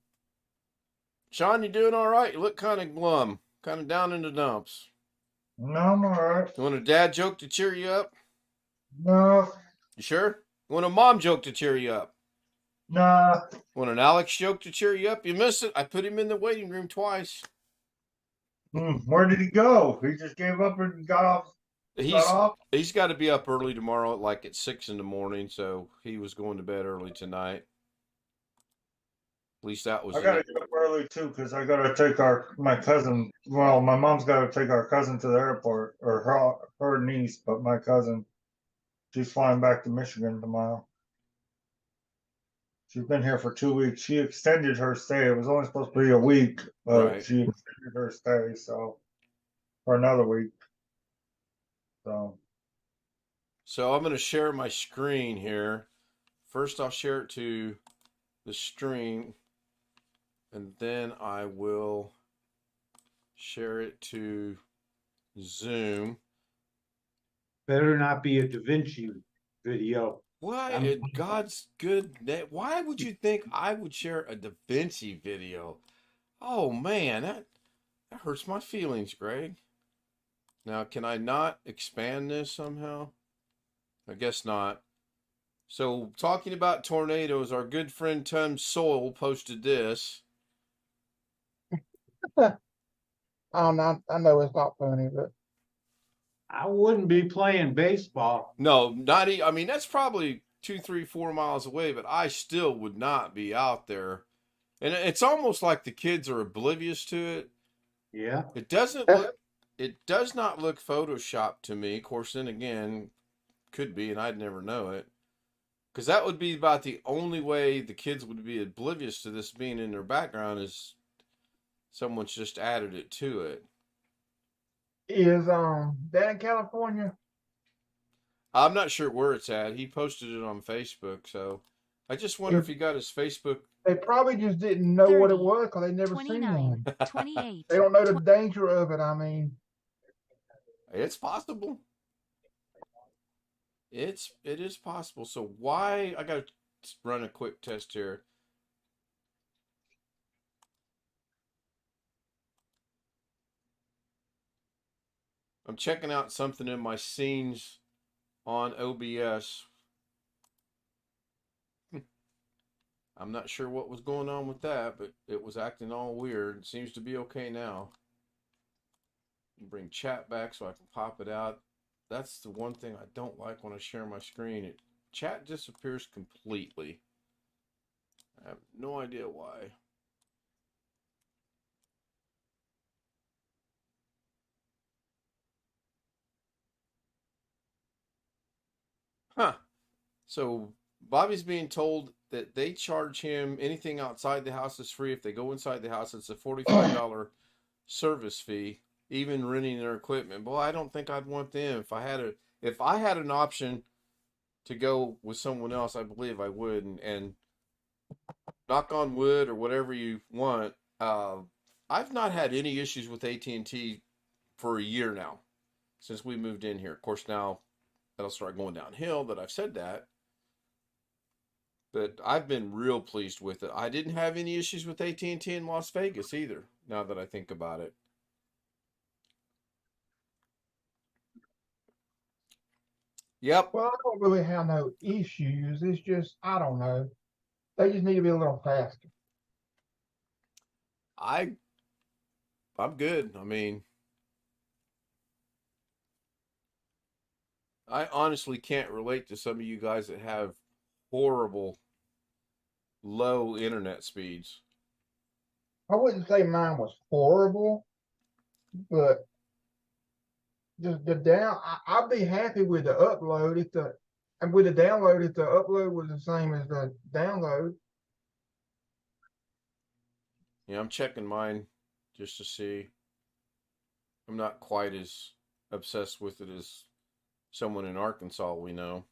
Sean, you doing all right? You look kind of glum, kind of down in the dumps. No, I'm all right. You want a dad joke to cheer you up? No, You sure? You want a mom joke to cheer you up? nah. Want an Alex joke to cheer you up? You missed it. I put him in the waiting room twice. Where did he go? He just gave up and got off. He's got to be up early tomorrow, like at 6 in the morning. So he was going to bed early tonight. At least that was. I gotta get up early too, because I gotta take my cousin. Well, my mom's gotta take our cousin to the airport, or her niece, but my cousin, she's flying back to Michigan tomorrow. She's been here for 2 weeks. She extended her stay. It was only supposed to be a week, but Right. she extended her stay, so for another week. So So I'm going to share my screen here. First, I'll share it to the stream, and then I will share it to Zoom. Better not be a Da Vinci video. Why, in God's good name, why would you think I would share a Da Vinci video? Oh man, that hurts my feelings, Greg. Now, can I not expand this somehow? I guess not. So, talking about tornadoes, our good friend Tom Soil posted this. I know it's not funny, but I wouldn't be playing baseball. No, not I mean, that's probably 2, 3, 4 miles away, but I still would not be out there. And it's almost like the kids are oblivious to it. Yeah. It does not look photoshopped to me. Of course, then again, could be, and I'd never know it. Because that would be about the only way the kids would be oblivious to this being in their background is someone's just added it to it. is that in California? I'm not sure where it's at. He posted it on Facebook, so I just wonder if he got his Facebook. They probably just didn't know 30, what it was because they never seen 29, one. 28. They don't know the danger of it. I mean, It's possible. It is possible. So why I got to run a quick test here. I'm checking out something in my scenes on OBS. I'm not sure what was going on with that, but it was acting all weird. It seems to be okay now. Bring chat back so I can pop it out. That's the one thing I don't like when I share my screen. Chat disappears completely. I have no idea why. Huh. So Bobby's being told that they charge him anything outside the house is free. If they go inside the house, it's a $45 service fee, even renting their equipment. Boy, I don't think I'd want them. If I had an option to go with someone else, I believe I would. And knock on wood or whatever you want, I've not had any issues with AT&T for a year now since we moved in here. Of course, now that'll start going downhill that I've said that. But I've been real pleased with it. I didn't have any issues with AT&T in Las Vegas either, now that I think about it. Yep. well, I don't really have no issues. It's just, I don't know. They just need to be a little faster. I'm good. I mean, I honestly can't relate to some of you guys that have horrible low internet speeds. I wouldn't say mine was horrible, but just the down. I'd be happy with the upload and with the download if the upload was the same as the download. Yeah, I'm checking mine just to see. I'm not quite as obsessed with it as someone in Arkansas we know.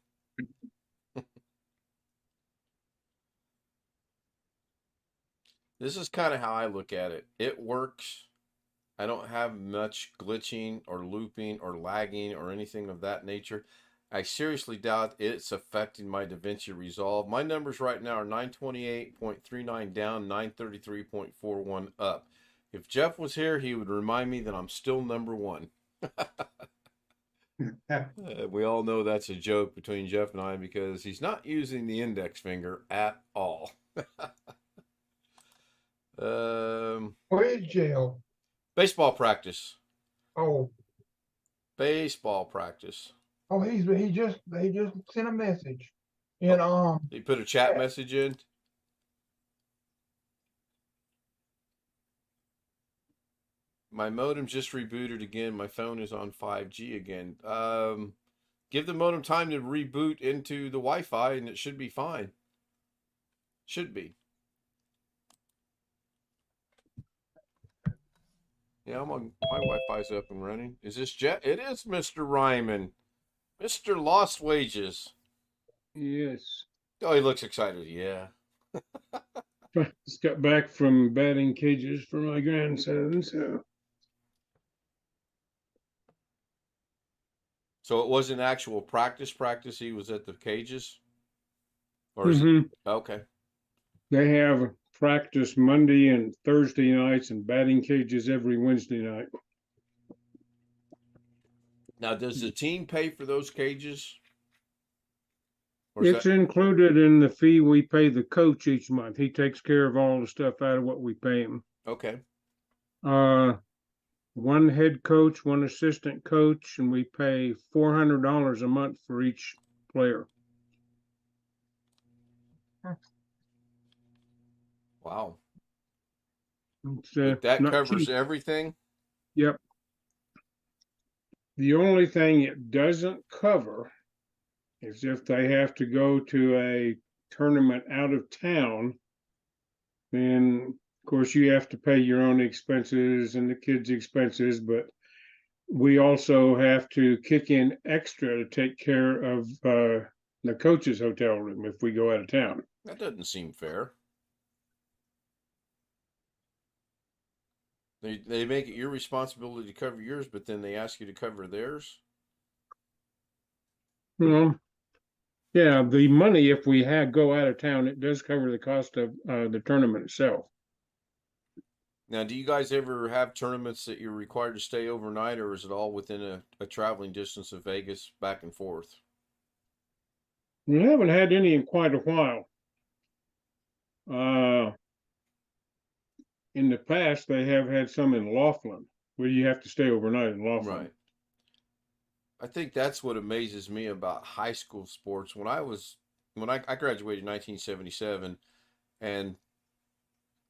This is kind of how I look at it. It works. I don't have much glitching or looping or lagging or anything of that nature. I seriously doubt it's affecting my DaVinci Resolve. My numbers right now are 928.39 down, 933.41 up. If Jeff was here, he would remind me that I'm still number one. We all know that's a joke between Jeff and I because he's not using the index finger at all. Where's jail? Baseball practice. Oh, Baseball practice. Oh, he just sent a message. And He put a chat message in. My modem just rebooted again. My phone is on 5G again. Give the modem time to reboot into the Wi-Fi, and it should be fine. Should be. Yeah, I'm on. My Wi-Fi's up and running. Is this Jet? It is Mr. Ryman, Mr. Lost Wages. Yes. Oh, he looks excited. Yeah. Just got back from batting cages for my grandson, so. So it wasn't actual practice. He was at the cages? Or is it? Okay. They have practice Monday and Thursday nights and batting cages every Wednesday night. Now, does the team pay for those cages? It's included in the fee we pay the coach each month. He takes care of all the stuff out of what we pay him. Okay. One head coach, one assistant coach, and we pay $400 a month for each player. Wow. That covers cheap. Everything? Yep. The only thing it doesn't cover is if they have to go to a tournament out of town, then of course you have to pay your own expenses and the kids' expenses, but we also have to kick in extra to take care of the coach's hotel room if we go out of town. That doesn't seem fair. They make it your responsibility to cover yours, but then they ask you to cover theirs? Well, yeah, the money, if we go out of town, it does cover the cost of the tournament itself. Now, do you guys ever have tournaments that you're required to stay overnight, or is it all within a traveling distance of Vegas back and forth? We haven't had any in quite a while. In the past, they have had some in Laughlin, where you have to stay overnight in Laughlin. Right. I think that's what amazes me about high school sports. When I graduated in 1977, and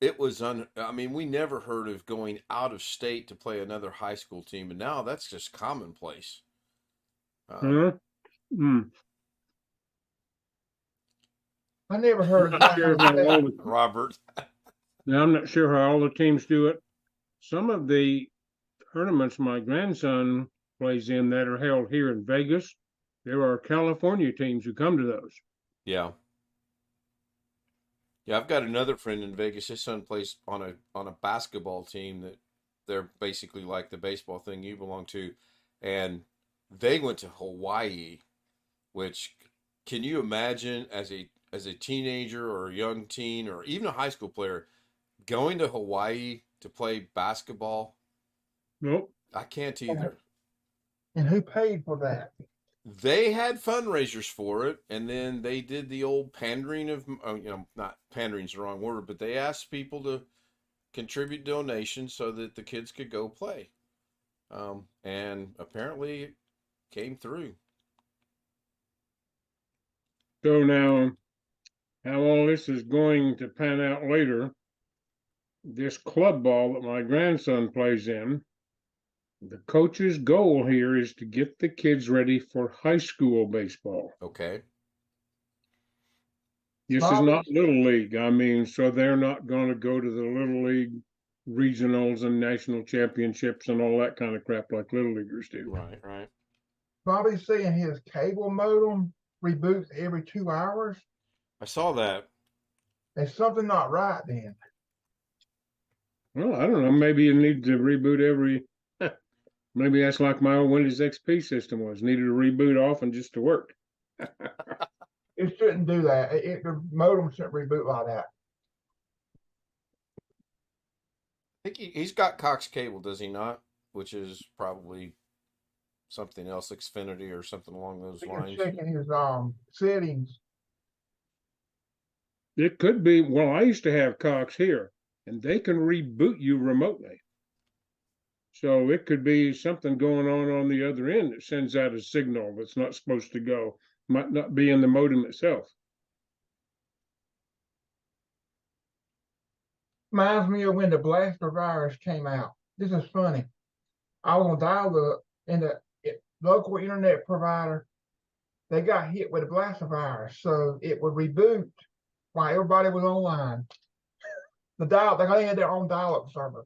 it was we never heard of going out of state to play another high school team, and now that's just commonplace. I never heard of Robert. Now, I'm not sure how all the teams do it. Some of the tournaments my grandson plays in that are held here in Vegas, there are California teams who come to those. Yeah. Yeah, I've got another friend in Vegas. His son plays on a basketball team that they're basically like the baseball thing you belong to, and they went to Hawaii, which, can you imagine as a teenager or a young teen or even a high school player going to Hawaii to play basketball? Nope. I can't either. And who paid for that? They had fundraisers for it, and then they did the old pandering of, not pandering's the wrong word, but they asked people to contribute donations so that the kids could go play. And apparently it came through. So now, how all this is going to pan out later, this club ball that my grandson plays in, the coach's goal here is to get the kids ready for high school baseball. Okay. This is not Little League. So they're not going to go to the Little League regionals and national championships and all that kind of crap like Little Leaguers do. Right. Bobby's saying his cable modem reboots every 2 hours. I saw that. There's something not right then. Well, I don't know. Maybe you need to reboot maybe that's like my old Windows XP system was. Needed a reboot often just to work. It shouldn't do that. The modem shouldn't reboot like that. I think he's got Cox cable, does he not? Which is probably something else, Xfinity or something along those lines. Checking his settings. It could be. Well, I used to have Cox here, and they can reboot you remotely. So it could be something going on the other end that sends out a signal that's not supposed to go. Might not be in the modem itself. Reminds me of when the blaster virus came out. This is funny. I was on dial-up and the local internet provider, they got hit with a blaster virus, so it would reboot while everybody was online. They had their own dial-up server.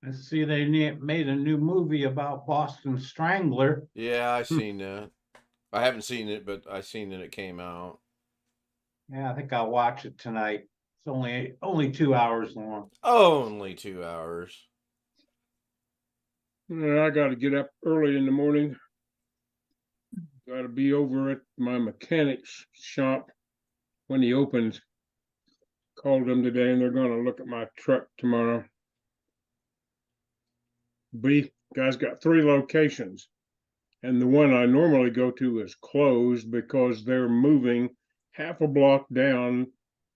I see they made a new movie about Boston Strangler. Yeah, I seen that. I haven't seen it, but I seen that it came out. Yeah, I think I'll watch it tonight. It's only 2 hours long. Only 2 hours. I got to get up early in the morning. Got to be over at my mechanic's shop when he opens. Called them today, and they're going to look at my truck tomorrow. Guy's got 3 locations, and the one I normally go to is closed because they're moving half a block down,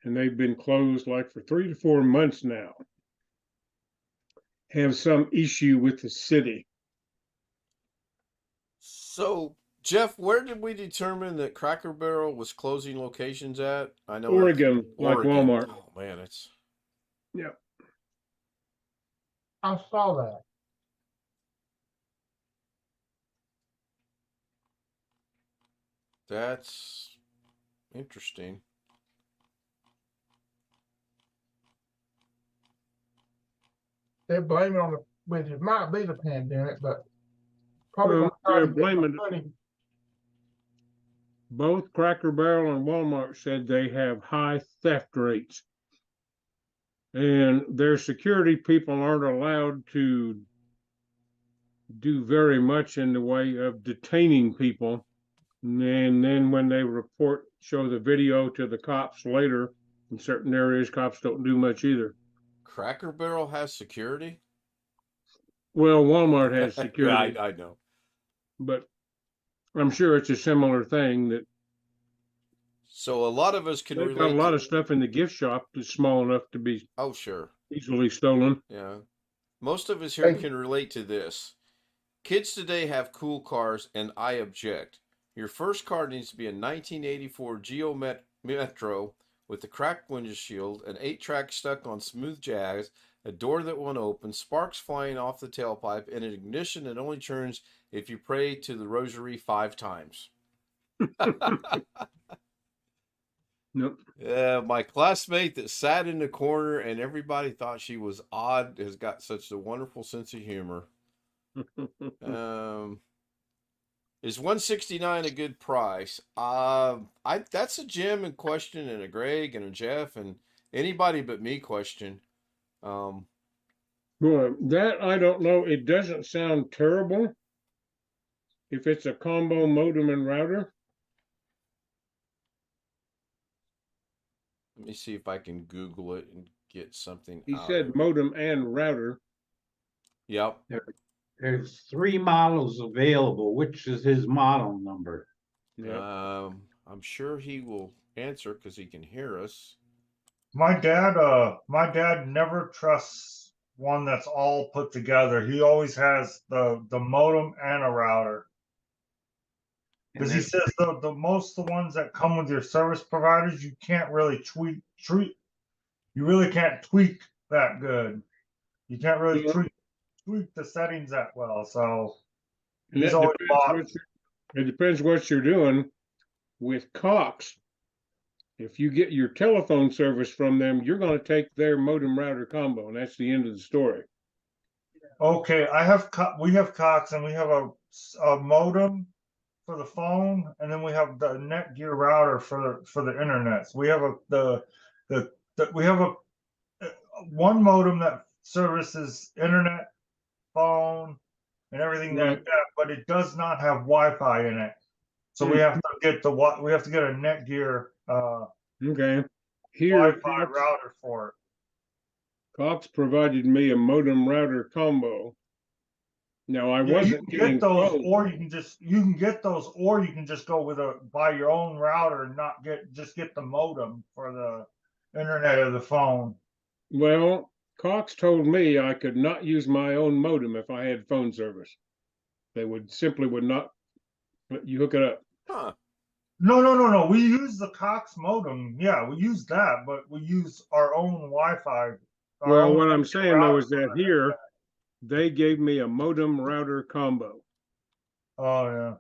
and they've been closed like for 3 to 4 months now. Have some issue with the city. So, Jeff, where did we determine that Cracker Barrel was closing locations at? I know Oregon, like Walmart. Oh man, it's Yeah. I saw that. that's interesting. They're blaming on which it might be the pandemic, but probably Well, gonna try they're to get some blaming money. both Cracker Barrel and Walmart said they have high theft rates. And their security people aren't allowed to do very much in the way of detaining people. And then when they show the video to the cops later, in certain areas, cops don't do much either. Cracker Barrel has security? Well, Walmart has security, I know. but I'm sure it's a similar thing that So a lot of us can they've got relate. a lot of stuff in the gift shop that's small enough to be Oh, sure. easily stolen. Yeah. Most of us here Hey. can relate to this. Kids today have cool cars, and I object. Your first car needs to be a 1984 Geo Metro with a cracked windshield, an 8-track stuck on smooth jazz, a door that won't open, sparks flying off the tailpipe, and an ignition that only turns if you pray to the rosary 5 times. Nope. My classmate that sat in the corner and everybody thought she was odd has got such a wonderful sense of humor. Is $169 a good price? That's a Jim in question and a Greg and a Jeff and anybody but me question. Boy, that I don't know. It doesn't sound terrible if it's a combo modem and router. Let me see if I can Google it and get something. He out said of it. modem and router. Yep. There's 3 models available. Which is his model number? Yeah. I'm sure he will answer because he can hear us. My dad never trusts one that's all put together. He always has the modem and a router. And Because he says the most the ones that come with your service providers, you can't really tweak. You really can't tweak that good. You can't really Yeah. tweak the settings that well. So And he's that always depends bought. it depends what you're doing with Cox. If you get your telephone service from them, you're going to take their modem router combo, and that's the end of the story. Okay, we have Cox, and we have a modem for the phone, and then we have the Netgear router for the internet. So we have one modem that services internet, phone, and everything Right. like that, but it does not have Wi-Fi in it. So we have to get a Netgear Okay. Here, Wi-Fi router for it. Cox provided me a modem router combo No, I Yeah, you wasn't can getting get those, phones. or you can get those, or you can just go with buy your own router and not get the modem for the internet of the phone. Well, Cox told me I could not use my own modem if I had phone service. They would not let you hook it up. Huh. No. We use the Cox modem. Yeah, we use that, but we use our own Wi-Fi. Well, what I'm saying though is that here they gave me a modem router combo. Oh yeah.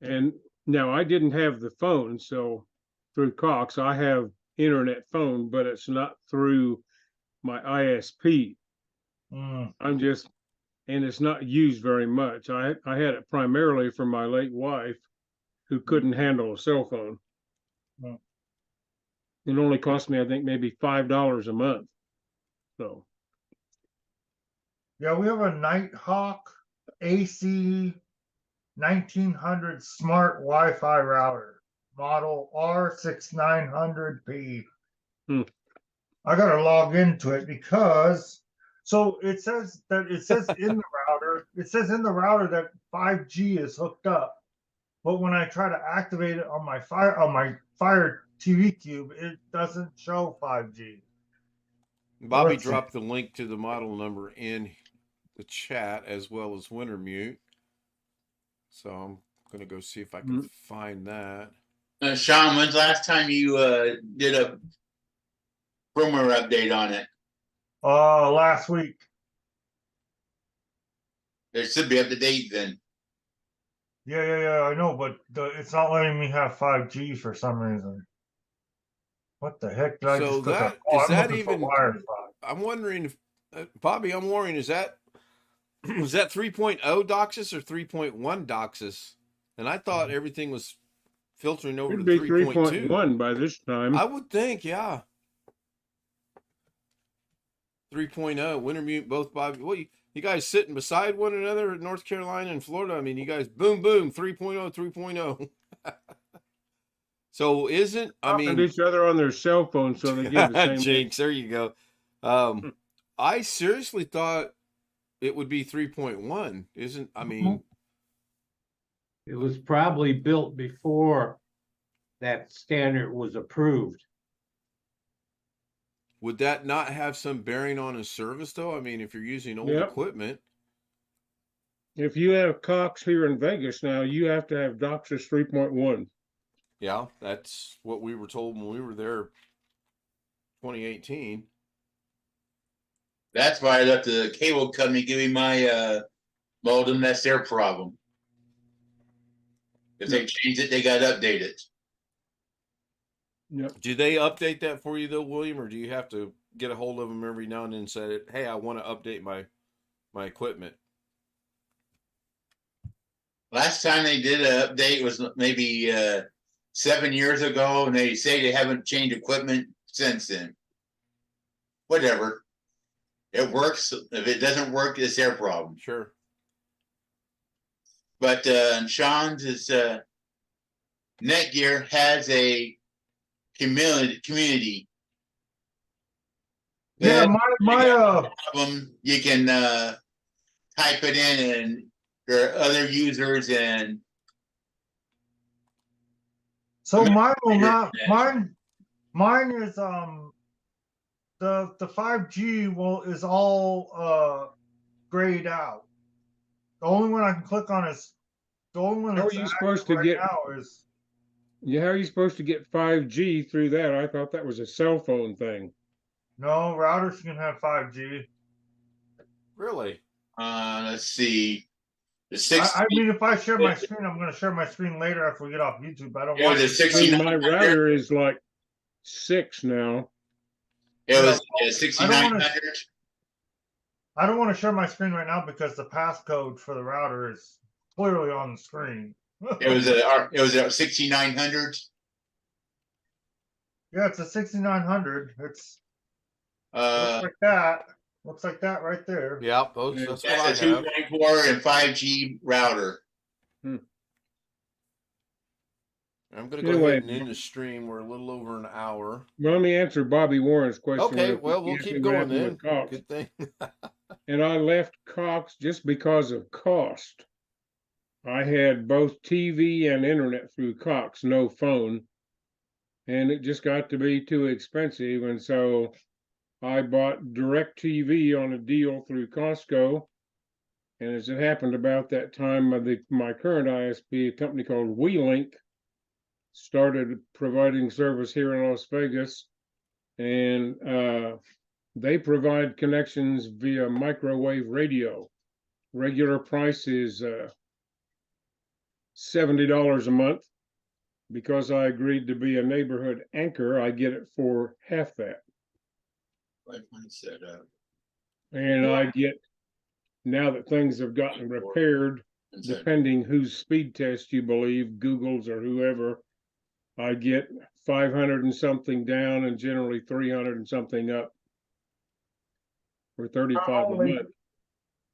And now I didn't have the phone, so through Cox, I have internet phone, but it's not through my ISP. Mm. And it's not used very much. I had it primarily for my late wife who couldn't handle a cell phone. Mm. It only cost me, I think, maybe $5 a month. So Yeah, we have a Nighthawk AC 1900 smart Wi-Fi router, model R6900P. Hmm. I gotta log into it because it says in the router, that 5G is hooked up. But when I try to activate it on my Fire TV Cube, it doesn't show 5G. Bobby Let's see. dropped the link to the model number in the chat as well as Wintermute. So I'm gonna go see if I can find that. Sean, when's the last time you did a firmware update on it? Last week. It should be up to date then. Yeah, I know, but it's not letting me have 5G for some reason. What the heck did I So just click that on? is I'm that looking for even? Wi-Fi. I'm wondering if Bobby. I'm wondering is that 3.0 DOCSIS or 3.1 DOCSIS? And I thought everything was filtering over it'd to be 3.2. 3.1 by this time. I would think, yeah. 3.0, Wintermute, both Bobby. Well, you guys sitting beside one another in North Carolina and Florida. I mean, you guys boom, 3.0, 3.0. So isn't, I Talking mean, to each other on their cell phone, so they give the same. Jinx, there you go. I seriously thought it would be 3.1. Isn't, I mean, It was probably built before that standard was approved. would that not have some bearing on his service though? I mean, if you're using old Yep. equipment. If you have Cox here in Vegas now, you have to have DOCSIS 3.1. Yeah, that's what we were told when we were there 2018. That's why I let the cable company give me my modem. That's their problem. If they change it, they got to update it. Yep. Do they update that for you though, William, or do you have to get a hold of them every now and then and say, hey, I want to update my equipment? Last time they did an update was maybe 7 years ago, and they say they haven't changed equipment since then. Whatever. It works. If it doesn't work, it's their problem. Sure. But Sean's Netgear has a community. Yeah, my problem. You can type it in, and there are other users, and so mine will not. Mine is the 5G is all grayed out. The only one I can click on is the only one How that's are you supposed to right get? now is. Yeah, how are you supposed to get 5G through that? I thought that was a cell phone thing. No, routers can have 5G. Really? Let's see. I mean, if I share my screen, I'm going to share my screen later after we get off YouTube. I don't It want was a I mean, 6900. my router is like 6 now. It was a 6900. I don't want to share my screen right now because the passcode for the router is clearly on the screen. It was a 6900. Yeah, it's a 6900. It's looks like that. Looks like that right there. Yeah, that's what I That's a have. 2.4 and 5G router. I'm going to go ahead and end the stream. We're a little over an hour. Well, let me answer Bobby Warren's question. Okay, well, we'll keep going then. Good thing. and I left Cox just because of cost. I had both TV and internet through Cox, no phone, and it just got to be too expensive. And so I bought DirecTV on a deal through Costco. And as it happened about that time, my current ISP, a company called WeLink, started providing service here in Las Vegas. And they provide connections via microwave radio. Regular price is $70 a month. Because I agreed to be a neighborhood anchor, I get it for half that. And I get, now that things have gotten repaired, depending whose speed test you believe, Google's or whoever, I get 500 and something down and generally 300 and something up for 35 a month.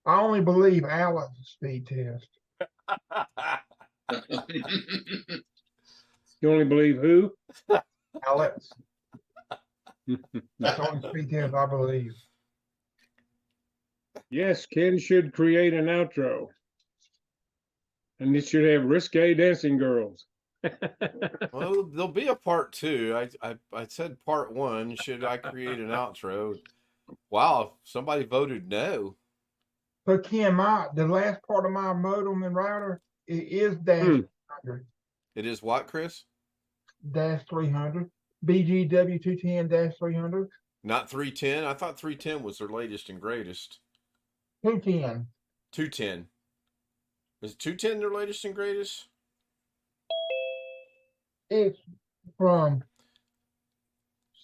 I only believe Alan's speed test. You only believe who? Alex. That's the only speed test I believe. Yes, Ken should create an outro. And it should have risque dancing girls. Well, there'll be a part 2. I said part 1. Should I create an outro? Wow, somebody voted no. So Ken, the last part of my modem and router, it is dash 300. It is what, Chris? Dash 300. BGW 210 dash 300. Not 310. I thought 310 was their latest and greatest. 210. 210. Is 210 their latest and greatest? It's from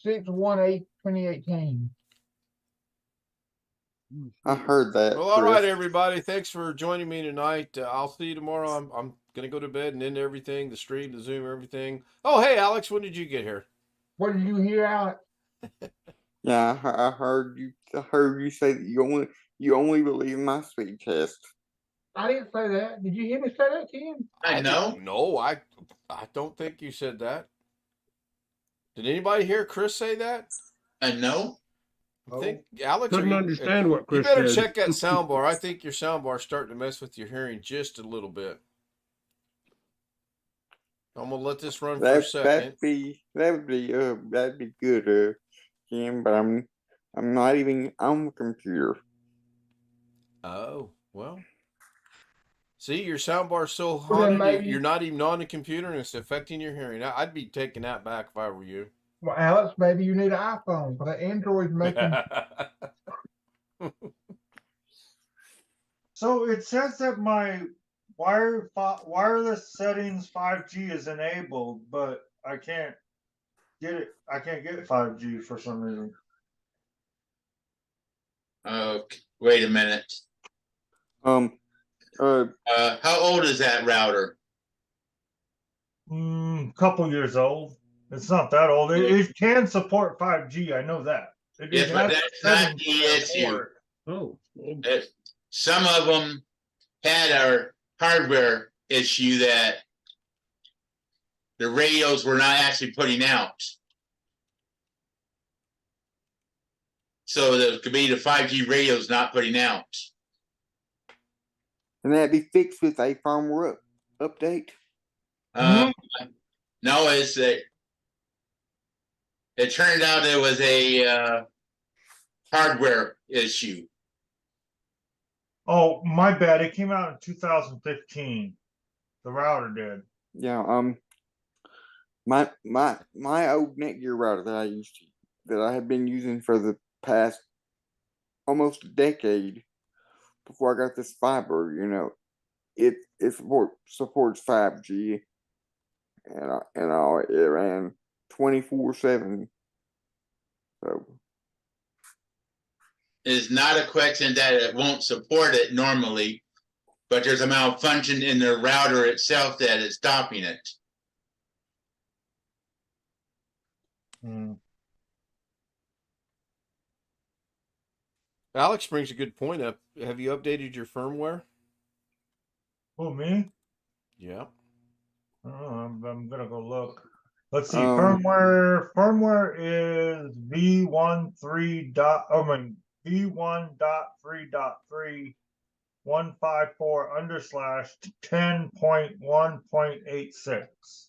6/18/2018. I heard that. Well, all right, everybody. Thanks for joining me tonight. I'll see you tomorrow. I'm gonna go to bed and end everything, the stream, the Zoom, everything. Oh, hey, Alex, when did you get here? What did you hear, Alex? Yeah, I heard you. I heard you say that you only believe my speed test. I didn't say that. Did you hear me say that, Ken? I know. No, I don't think you said that. Did anybody hear Chris say that? I know. I think Alex Couldn't understand what Chris You better said. check that sound bar. I think your sound bar is starting to mess with your hearing just a little bit. I'm gonna let this run for a second. That'd be good, Kim. But I'm not even on the computer. Oh well. See, your sound bar's so Well, then haunted, maybe- you're not even on the computer, and it's affecting your hearing. I'd be taking that back if I were you. Well, Alex, maybe you need an iPhone, but the Android's making. So it says that my wireless settings 5G is enabled, but I can't get it. I can't get 5G for some reason. Okay, wait a minute. How old is that router? Couple years old. It's not that old. It can support 5G. I know that. Yes, but that's not the issue. Oh. Some of them had a hardware issue that the radios were not actually putting out. So there could be the 5G radios not putting out. Can that be fixed with a firmware update? No, it's it turned out it was a hardware issue. Oh, my bad. It came out in 2015. The router did. Yeah. My old Netgear router that I had been using for the past almost a decade before I got this fiber, it supports 5G and all. It ran 24/7. So It's not a question that it won't support it normally, but there's a malfunction in the router itself that is stopping it. Alex brings a good point up. Have you updated your firmware? Oh, me? Yeah. Oh, I'm gonna go look. Let's see. Firmware is V13. E1.3.3.154/10.1.86.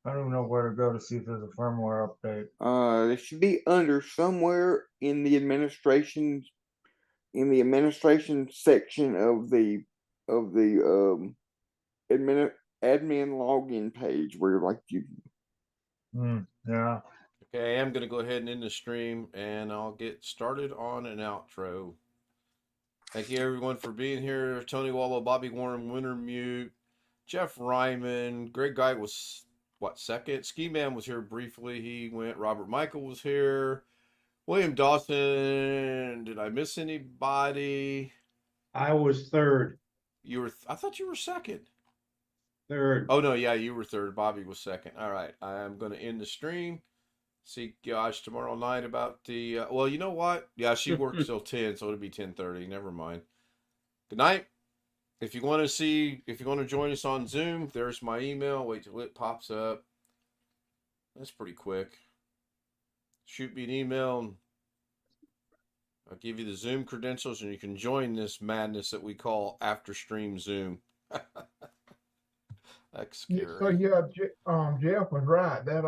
I don't know where to go to see if there's a firmware update. It should be under somewhere in the administration section of the admin login page where like you. Yeah. Okay, I am going to go ahead and end the stream, and I'll get started on an outro. Thank you, everyone, for being here. Tony Wallow, Bobby Warren, Winter Mute, Jeff Ryman, Greg Guy was, second? Ski Man was here briefly. He went. Robert Michael was here. William Dawson. Did I miss anybody? I was third. I thought you were second. Third. Oh, no, yeah, you were third. Bobby was second. All right, I'm going to end the stream. See Josh tomorrow night about the, well, you know what? Yeah, she works till 10, so it'll be 10:30. Never mind. Good night. If you want to join us on Zoom, there's my email. Wait till it pops up. That's pretty quick. Shoot me an email. And I'll give you the Zoom credentials, and you can join this madness that we call after stream Zoom. That's scary. So yeah, Jeff was right. That